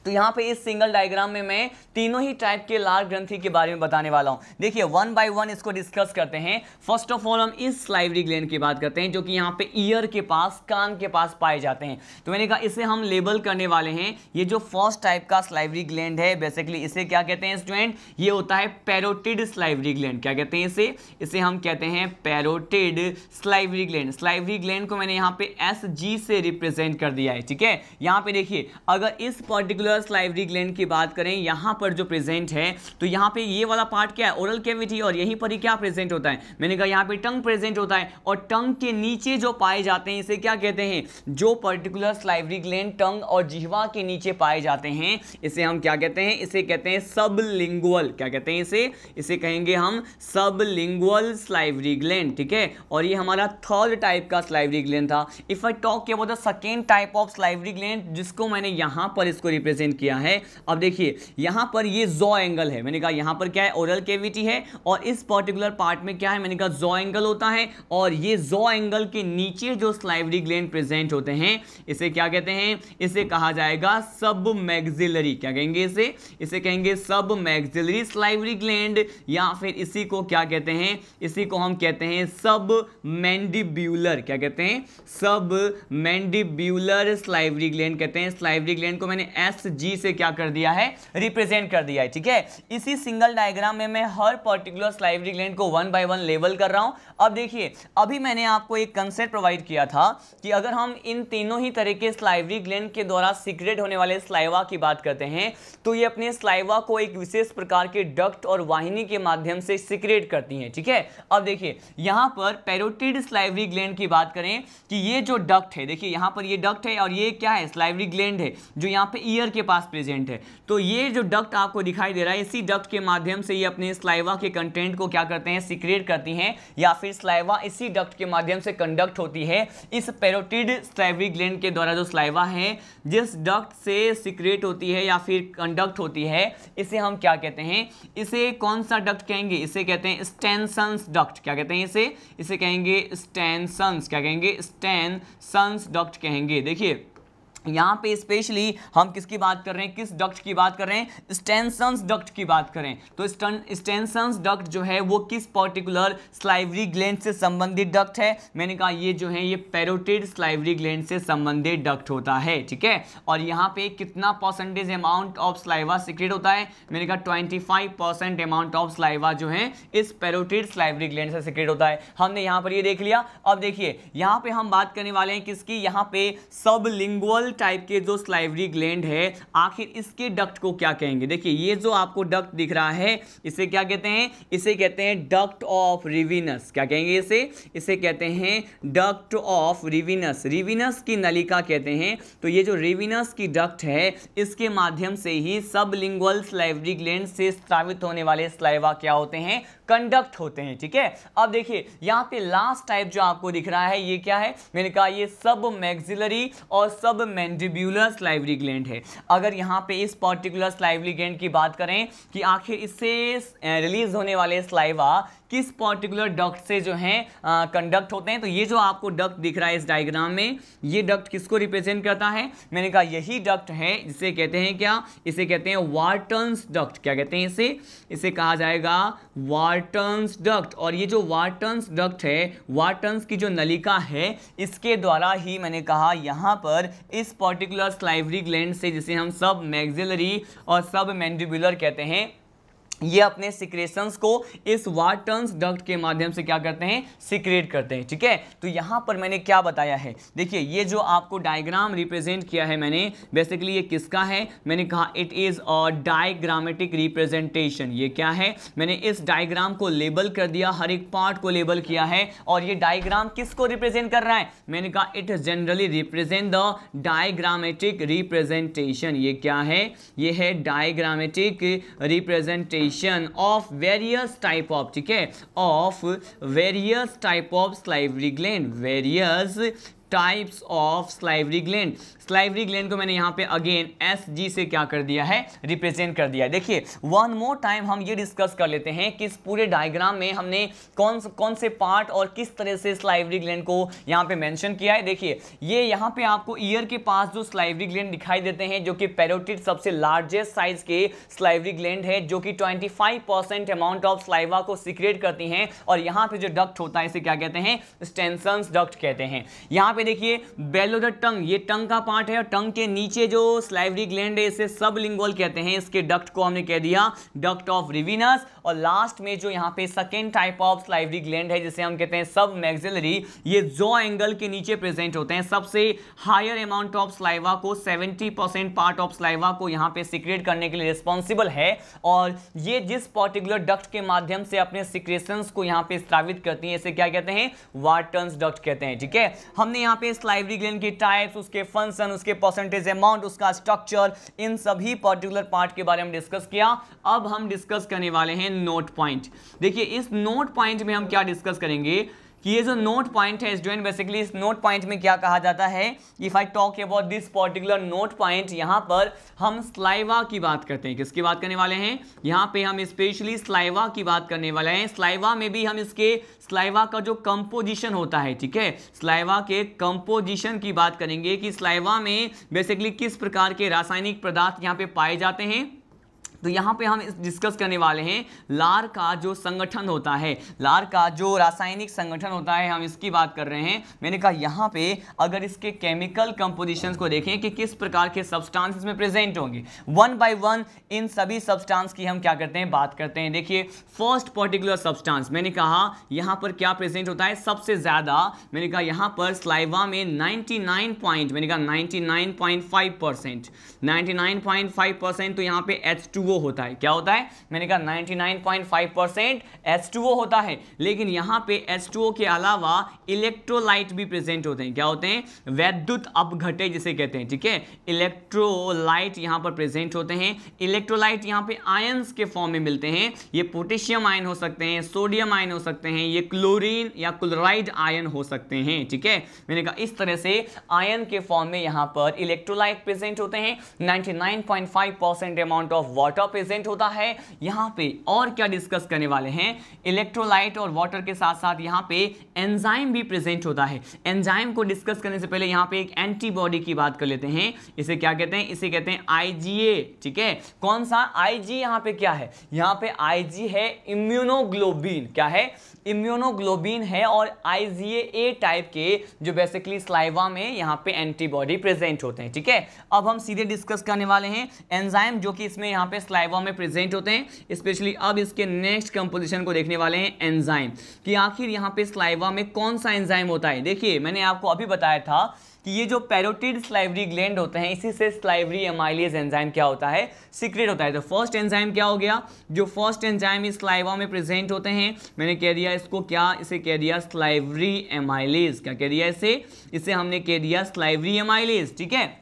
तो यहाँ पे इस सिंगल डायग्राम में मैं तीनों ही टाइप के लार ग्रंथि के बारे में बताने वाला हूँ। देखिए वन बाय वन इसको डिस्कस करते हैं। फर्स्ट ऑफ ऑल हम इस स्लाइवरी ग्लैंड की बात करते हैं जो कि यहाँ पे ईयर के पास, कान के पास पाए जाते हैं। तो मैंने कहा इसे हम लेबल करने वाले हैं। ये जो फर्स्ट टाइप का स्लाइवरी ग्लैंड है बेसिकली इसे क्या कहते हैं स्टूडेंट, ये होता है पैरोटिड स्लाइवरी ग्लैंड। क्या कहते हैं इसे हम कहते हैं parotid salivary gland. Salivary gland को मैंने यहाँ पे SG से रिप्रेजेंट कर दिया है, ठीक है। यहाँ पे देखिए अगर इस पर्टिकुलर स्लाइवरी ग्लैंड की बात करें यहाँ पर जो प्रेजेंट है तो यहाँ पे ये वाला पार्ट क्या है, ओरल कैविटी, और यहीं पर ही क्या प्रेजेंट होता है, मैंने कहा यहाँ पे टंग प्रेजेंट होता है। और टंग के नीचे जो पाए जाते हैं इसे क्या कहते हैं, जो पर्टिकुलर स्लाइवरी ग्लैंड टंग और जिह्वा के नीचे पाए जाते हैं इसे हम क्या कहते हैं, इसे कहते हैं सबलिंगुअल। क्या कहते हैं इसे कहेंगे हम सबलिंगुअल स्लाइवरी ग्लैंड, ठीक है। और ये हमारा थर्ड टाइप का स्लाइवरी ग्लैंड था। If I talk about the second type of salivary gland जिसको मैंने यहाँ पर इसको रिप्रेजेंट किया है, अब देखिए यहां पर ये जॉ एंगल है। मैंने कहा यहां पर क्या है, ओरल कैविटी है और इस पर्टिकुलर पार्ट में क्या है, मैंने कहा जॉ एंगल होता है। और ये जॉ एंगल के नीचे जो स्लाइवरी ग्लैंड प्रेजेंट होते हैं इसे क्या कहते हैं, इसे कहा जाएगा सब मैक्सिलरी। क्या कहेंगे इसे कहेंगे सब मैक्सिलरी स्लाइवरी ग्लैंड, या फिर इसी को क्या कहते हैं, इसी को हम कहते हैं सब मैंडिब्यूलर। क्या कहते हैं, सब मैंडिब्यूलर स्लाइवरी ग्लैंड कहते हैं। स्लाइवरी ग्लैंड को मैंने SG से क्या कर दिया है, रिप्रेजेंट कर दिया है, ठीक है। इसी सिंगल डायग्राम में मैं हर पर्टिकुलर स्लाइवरी ग्लैंड को वन बाय वन लेबल कर रहा हूं। अब देखिए अभी मैंने आपको एक कंसेप्ट प्रोवाइड किया था कि अगर हम इन तीनों ही तरह के स्लाइवरी ग्लैंड के द्वारा सीक्रेट होने वाले स्लाइवा की बात करते हैं तो ये अपने स्लाइवा को एक विशेष प्रकार के डक्ट और वाहिनी के माध्यम से सीक्रेट करती हैं, ठीक है। अब देखिए यहां पर पैरोटिड स्लाइवरी ग्लैंड की बात करें कि ये जो डक्ट है, देखिए यहां पर ये डक्ट है और ये क्या है, स्लाइवरी ग्लैंड है जो यहां पे ईयर के पास प्रेजेंट है। तो ये जो डक्ट आपको दिखाई दे रहा है इसी डक्ट के माध्यम से ये अपने स्लाइवा के कंटेंट को क्या करते हैं, सीक्रेट करती हैं, या फिर स्लाइवा इसी डक्ट के माध्यम से कंडक्ट होती है। इस पैरोटिड स्लाइवरी ग्लैंड के द्वारा जो स्लाइवा है जिस डक्ट से सीक्रेट होती है या फिर कंडक्ट होती है इसे हम क्या कहते हैं, इसे कौन सा डक्ट कहेंगे, इसे कहते हैं स्टेनसन्स डक्ट। क्या कहते हैं इसे कहेंगे स्टेनसन्स। क्या कहेंगे, स्टेनसन्स डक्ट कहेंगे। देखिए यहाँ पे स्पेशली हम किसकी बात कर रहे हैं, किस डक्ट की बात कर रहे हैं, स्टेनसन्स डक्ट की बात करें तो स्टेनसन्स डक्ट जो है वो किस पर्टिकुलर स्लाइवरी ग्लैंड से संबंधित डक्ट है, मैंने कहा ये जो है ये पैरोटिड स्लाइवरी ग्लैंड से संबंधित डक्ट होता है, ठीक है। और यहाँ पे कितना percentage amount of saliva secret होता है, मैंने कहा 25% अमाउंट ऑफ स्लाइवा जो है इस पैरोटिड स्लाइवरी ग्लैंड से सीक्रेट होता है। हमने यहाँ पर ये देख लिया। अब देखिए यहाँ पे हम बात करने वाले हैं किसकी, यहाँ पे सबलिंगुअल टाइप के जो स्लाइवरी ग्लैंड है आखिर इसके डक्ट को क्या कहेंगे। देखिए ये जो आपको डक्ट दिख रहा है इसे क्या कहते हैं, इसे कहते हैं डक्ट ऑफ रिविनस। क्या कहेंगे इसे कहते हैं डक्ट ऑफ रिविनस। रिविनस की नलिका कहते हैं। तो ये जो रिविनस की डक्ट है इसके माध्यम से ही सबलिंगुअल स्लाइवरी ग्लैंड से स्रावित होने वाले स्लाइवा क्या होते हैं, कंडक्ट होते हैं, ठीक है। अब देखिए यहाँ पे लास्ट टाइप जो आपको दिख रहा है ये क्या है, मैंने कहा ये सब मैक्सिलरी और सब मैंडिब्यूलर स्लाइवरी ग्लैंड है। अगर यहाँ पे इस पर्टिकुलर स्लाइवरी ग्लैंड की बात करें कि आखिर इससे रिलीज होने वाले स्लाइवा किस पर्टिकुलर डक्ट से जो है कंडक्ट होते हैं। तो ये जो आपको डक्ट दिख रहा है इस डायग्राम में, ये डक्ट किसको रिप्रेजेंट करता है? मैंने कहा यही डक्ट है, जिसे कहते हैं क्या? इसे कहते हैं वार्टन्स डक्ट। क्या कहते हैं इसे कहा जाएगा वार्टन्स डक्ट। और ये जो वार्टन्स डक्ट है, वार्टन्स की जो नलिका है, इसके द्वारा ही मैंने कहा यहाँ पर इस पर्टिकुलर सलाइवरी ग्लैंड से, जिसे हम सब मैक्सिलरी और सब मैंडिबुलर कहते हैं, ये अपने सिक्रेशंस को इस वार्टन्स डक्ट के माध्यम से क्या करते हैं? सिक्रेट करते हैं। ठीक है, तो यहाँ पर मैंने क्या बताया है, देखिए ये जो आपको डायग्राम रिप्रेजेंट किया है मैंने, बेसिकली ये किसका है? मैंने कहा it is a diagrammatic representation. ये क्या है? मैंने इस डायग्राम को लेबल कर दिया, हर एक पार्ट को लेबल किया है। और ये डायग्राम किसको रिप्रेजेंट कर रहा है? मैंने कहा it generally represent the diagrammatic representation. ये क्या है? ये है diagrammatic representation of various type of, ठीक है, of various type of salivary gland, various types of salivary gland. Salivary gland को मैंने यहाँ पे अगेन SG से क्या कर दिया है? रिप्रेजेंट कर दिया है। देखिए वन मोर टाइम हम ये डिस्कस कर लेते हैं कि इस पूरे डायग्राम में हमने कौन से पार्ट और किस तरह से स्लाइवरी ग्लैंड को यहाँ पे मेंशन किया है। देखिए ये यहाँ पे आपको ईयर के पास जो स्लाइवरी ग्लैंड दिखाई देते हैं, जो कि पैरोटिड सबसे लार्जेस्ट साइज के स्लाइवरी ग्लैंड है, जो कि 25% अमाउंट ऑफ स्लाइवा को सीक्रेट करती हैं। और यहाँ पे जो डक्ट होता है इसे क्या कहते हैं? स्टेंसन्स डक्ट कहते हैं। यहाँ देखिए बेलो द टंग, ये टंग का पार्ट है, और टंग के नीचे जो स्लाइवरी ग्लैंड है इसे सबलिंगुअल कहते हैं। इसके डक्ट को हमने कह दिया डक्ट ऑफ रिविनस। और लास्ट में जो यहाँ पे second type of salivary gland है, जिसे हम कहते हैं सब मैक्सिलरी, ये जॉ एंगल के नीचे प्रेजेंट होते हैं। सबसे हायर अमाउंट ऑफ स्लाइवा को 70% पार्ट ऑफ स्लाइवा को यहाँ पे सीक्रेट करने के लिए रिस्पॉन्सिबल है। और ये जिस पर्टिकुलर डक्ट के माध्यम से अपने सीक्रेशंस को यहाँ पे स्रावित करती है, इसे क्या कहते हैं? वार्टन्स डक्ट कहते हैं। ठीक है, हमने यहाँ पे स्लाइवरी ग्लैंड की टाइप्स, उसके फंक्शन, उसके परसेंटेज अमाउंट, उसका स्ट्रक्चर, इन सभी पर्टिकुलर पार्ट के बारे में डिस्कस किया। अब हम डिस्कस करने वाले हैं नोट पॉइंट। देखिए इस नोट पॉइंट में हम क्या डिस्कस करेंगे कि ये जो नोट पॉइंट है स्टूडेंट, बेसिकली इस नोट पॉइंट में क्या कहा जाता है? If I talk about this particular note point, यहाँ पर हम स्लाइवा की बात करते हैं। किसकी बात करने वाले हैं? यहाँ पे हम स्पेशली स्लाइवा की बात करने वाले हैं। स्लाइवा में भी हम इसके स्लाइवा का जो कंपोजिशन होता है, ठीक है, स्लाइवा के कंपोजिशन की बात करेंगे कि स्लाइवा में बेसिकली किस प्रकार के रासायनिक पदार्थ यहाँ पे पाए जाते हैं। तो यहाँ पे हम डिस्कस करने वाले हैं लार का जो संगठन होता है, लार का जो रासायनिक संगठन होता है, हम इसकी बात कर रहे हैं। मैंने कहा यहाँ पे अगर इसके केमिकल कंपोजिशंस को देखें कि किस प्रकार के सब्सटेंस इसमें प्रेजेंट होंगे, वन बाय वन इन सभी सब्सटेंस की हम क्या करते हैं? बात करते हैं। देखिए फर्स्ट पर्टिकुलर सब्सटेंस मैंने कहा यहाँ पर क्या प्रेजेंट होता है? सबसे ज्यादा मैंने कहा यहाँ पर स्लाइवा में 99.5% तो यहाँ पे H2O होता है। क्या होता है? मैंने कहा 99.5% H2O होता है। लेकिन यहाँ पे H2O के अलावा इलेक्ट्रोलाइट भी प्रेजेंट होते हैं। क्या होते हैं? वैद्युत अपघटे जिसे कहते हैं। ठीक है, इलेक्ट्रोलाइट यहाँ पर प्रेजेंट होते हैं। इलेक्ट्रोलाइट यहाँ पे आयंस के फॉर्म में मिलते हैं। ये पोटेशियम आयन हो सकते हैं, सोडियम आयन हो सकते हैं, ये क्लोरीन या क्लोराइड आयन हो सकते हैं। ठीक है, मैंने कहा इस तरह से आयन के फॉर्म में यहाँ पर इलेक्ट्रोलाइट प्रेजेंट होते हैं। 99.5% अमाउंट ऑफ वाटर प्रेजेंट होता है यहाँ पे। और क्या डिस्कस करने वाले हैं? इलेक्ट्रोलाइट और वाटर के साथ साथ यहाँ पे एंजाइम भी प्रेजेंट होता है। एंजाइम को डिस्कस करने से पहले यहाँ पे एक एंटीबॉडी की बात कर लेते हैं। इसे क्या कहते हैं? इसे कहते हैं IgA। ठीक है, कौन सा IG? यहाँ पे क्या है? यहाँ पे IG है इम्यूनोग्लोबिन। क्या है? इम्यूनोग्लोबिन है। और IgA टाइप के जो बेसिकली स्लाइवा में यहाँ पे एंटीबॉडी प्रेजेंट होते हैं। ठीक है, अब हम सीधे डिस्कस करने वाले हैं एंजाइम जो कि इसमें यहाँ पे स्लाइवा में प्रेजेंट होते हैं। स्पेशली अब इसके नेक्स्ट कंपोजिशन को देखने वाले हैं एंजाइम, कि आखिर यहाँ पे स्लाइवा में कौन सा एंजाइम होता है। देखिए मैंने आपको अभी बताया था कि ये जो पैरोटिड स्लाइवरी ग्लैंड होते हैं, इसी से स्लाइवरी एमाइलेज एंजाइम क्या होता है? सीक्रेट होता है। तो फर्स्ट एंजाइम क्या हो गया? जो फर्स्ट एंजाइम इस स्लाइवा में प्रेजेंट होते हैं, मैंने कह दिया इसको क्या? इसे कह दिया स्लाइवरी एमाइलेज। क्या कह दिया इसे हमने कह दिया स्लाइवरी एमाइलेज। ठीक है,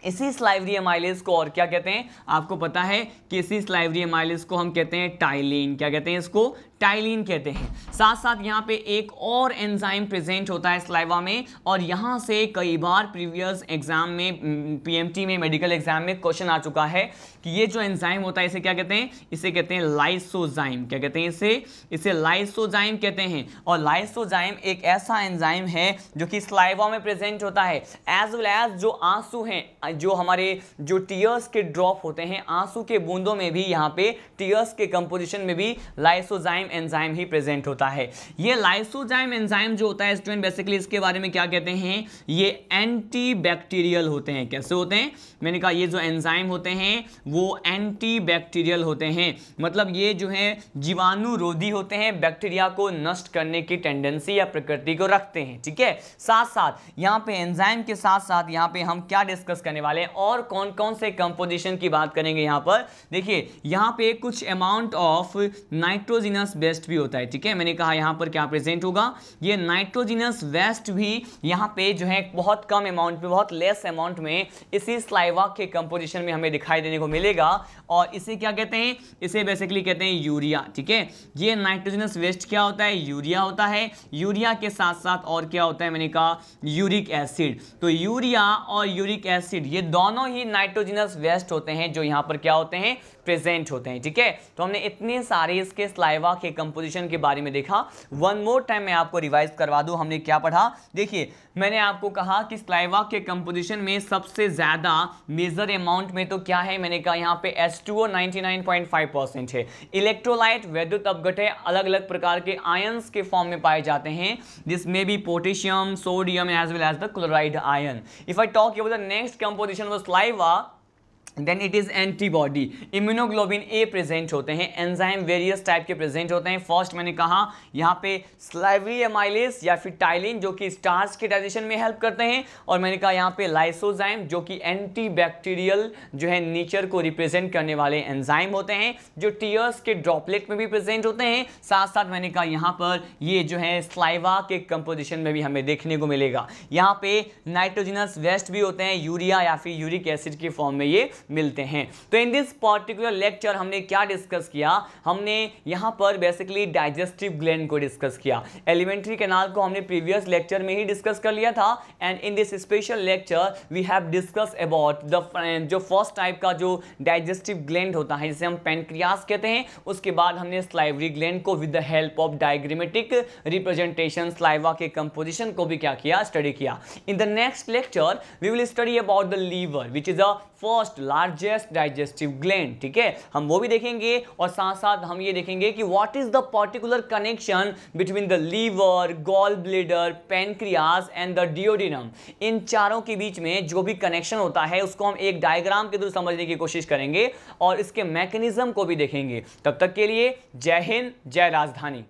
इसी स्लाइवरी एमाइलेज को और क्या कहते हैं? आपको पता है कि इसी स्लाइवरी एमाइलेज को हम कहते हैं टाइलिन। क्या कहते हैं इसको? टाइलिन कहते हैं। साथ साथ यहाँ पे एक और एंजाइम प्रेजेंट होता है सलाइवा में, और यहाँ से कई बार प्रीवियस एग्जाम में, पीएमटी में, मेडिकल एग्जाम में क्वेश्चन आ चुका है कि ये जो एंजाइम होता है इसे क्या कहते हैं, इसे कहते हैं लाइसोजाइम। क्या कहते हैं इसे लाइसोजाइम कहते हैं। और लाइसोजाइम एक ऐसा एंजाइम है जो कि सलाइवा में प्रेजेंट होता है, एज वेल एज जो आंसू हैं, जो हमारे जो टीयर्स के ड्रॉप होते हैं, आंसू के बूंदों में भी यहाँ पे टीयर्स के कंपोजिशन में भी लाइसोजाइम एंजाइम ही प्रेजेंट होता है। ये लाइसोजाइम एंजाइम जो होता है स्टूडेंट, बेसिकली इसके बारे में क्या कहते हैं, ये एंटीबैक्टीरियल होते हैं। कैसे होते हैं, मैंने कहा ये जो एंजाइम होते हैं वो एंटीबैक्टीरियल होते हैं, मतलब ये जो है जीवाणुरोधी होते हैं, बैक्टीरिया को नष्ट करने की टेंडेंसी या प्रकृति को रखते हैं। ठीक है, साथ साथ यहाँ पे एंजाइम के साथ साथ यहाँ पे हम क्या डिस्कस करने वाले हैं और कौन कौन से कंपोजिशन की बात करेंगे। यहाँ पर देखिए, यहाँ पे कुछ अमाउंट ऑफ नाइट्रोजिनस वेस्ट भी होता है। ठीक है, मैंने कहा यहाँ पर क्या प्रेजेंट होगा, ये नाइट्रोजिनस वेस्ट भी यहाँ पे जो है बहुत कम अमाउंट में, बहुत लेस अमाउंट में इसी सलाइवा के कंपोजिशन में हमें दिखाई देने को मिलेगा। और इसे क्या कहते हैं, इसे बेसिकली कहते हैं यूरिया। ठीक है, ये नाइट्रोजिनस वेस्ट क्या होता है, यूरिया होता है। यूरिया के साथ साथ और क्या होता है, मैंने कहा यूरिक एसिड। तो यूरिया और यूरिक एसिड ये दोनों ही नाइट्रोजिनस वेस्ट होते हैं जो यहाँ पर क्या होते हैं, प्रेजेंट होते हैं। ठीक है, तो हमने इतने सारे इसके सलाइवा के कंपोजिशन के बारे में देखा। वन मोर टाइम मैं आपको रिवाइज करवा दूं, हमने क्या पढ़ा। देखिए, मैंने आपको कहा कि सलाइवा के कंपोजिशन में सबसे ज्यादा मेजर अमाउंट में तो क्या है, मैंने कहा यहाँ पे H2O 99.5% है। इलेक्ट्रोलाइट, वैद्युत अपघटय अलग अलग प्रकार के आयंस के फॉर्म में पाए जाते हैं, जिसमें भी potassium, sodium as well as the chloride ion. If I talk about the next composition of saliva, then it is antibody. Immunoglobulin A present होते हैं, एंजाइम वेरियस टाइप के प्रेजेंट होते हैं। फर्स्ट मैंने कहा यहाँ पे स्लाइवरी एमाइलेज या फिर टाइलिन जो कि स्टार्च के डाइजेशन में हेल्प करते हैं, और मैंने कहा यहाँ पे लाइसोजाइम जो कि एंटीबैक्टीरियल जो है नेचर को रिप्रेजेंट करने वाले एंजाइम होते हैं, जो टीयर्स के ड्रॉपलेट में भी प्रेजेंट होते हैं। साथ साथ मैंने कहा यहाँ पर ये जो है सलाइवा के कंपोजिशन में भी हमें देखने को मिलेगा। यहाँ पे नाइट्रोजिनस वेस्ट भी होते हैं, यूरिया या फिर यूरिक एसिड के फॉर्म में ये मिलते हैं। तो इन दिस पर्टिकुलर लेक्चर हमने क्या डिस्कस किया, हमने यहां पर बेसिकली डाइजेस्टिव ग्लैंड को डिस्कस किया। एलिमेंट्री कैनाल को हमने प्रीवियस लेक्चर में ही डिस्कस कर लिया था, and in this special lecture we have discuss about the जो फर्स्ट टाइप का जो डाइजेस्टिव ग्लैंड होता है जिसे हम पैनक्रियास कहते हैं। उसके बाद हमने सलाइवरी ग्लैंड को with the help of diagrammatic representation saliva के कंपोजिशन को भी क्या किया, स्टडी किया। In the next lecture we will study about the liver which is a first largest digestive gland. ठीक है, हम वो भी देखेंगे, और साथ साथ हम ये देखेंगे कि what is the particular connection between the liver, gall bladder, pancreas and the duodenum. इन चारों के बीच में जो भी कनेक्शन होता है उसको हम एक डायग्राम के थ्रू समझने की कोशिश करेंगे और इसके मैकेनिज्म को भी देखेंगे। तब तक के लिए जय हिंद, जय राजधानी।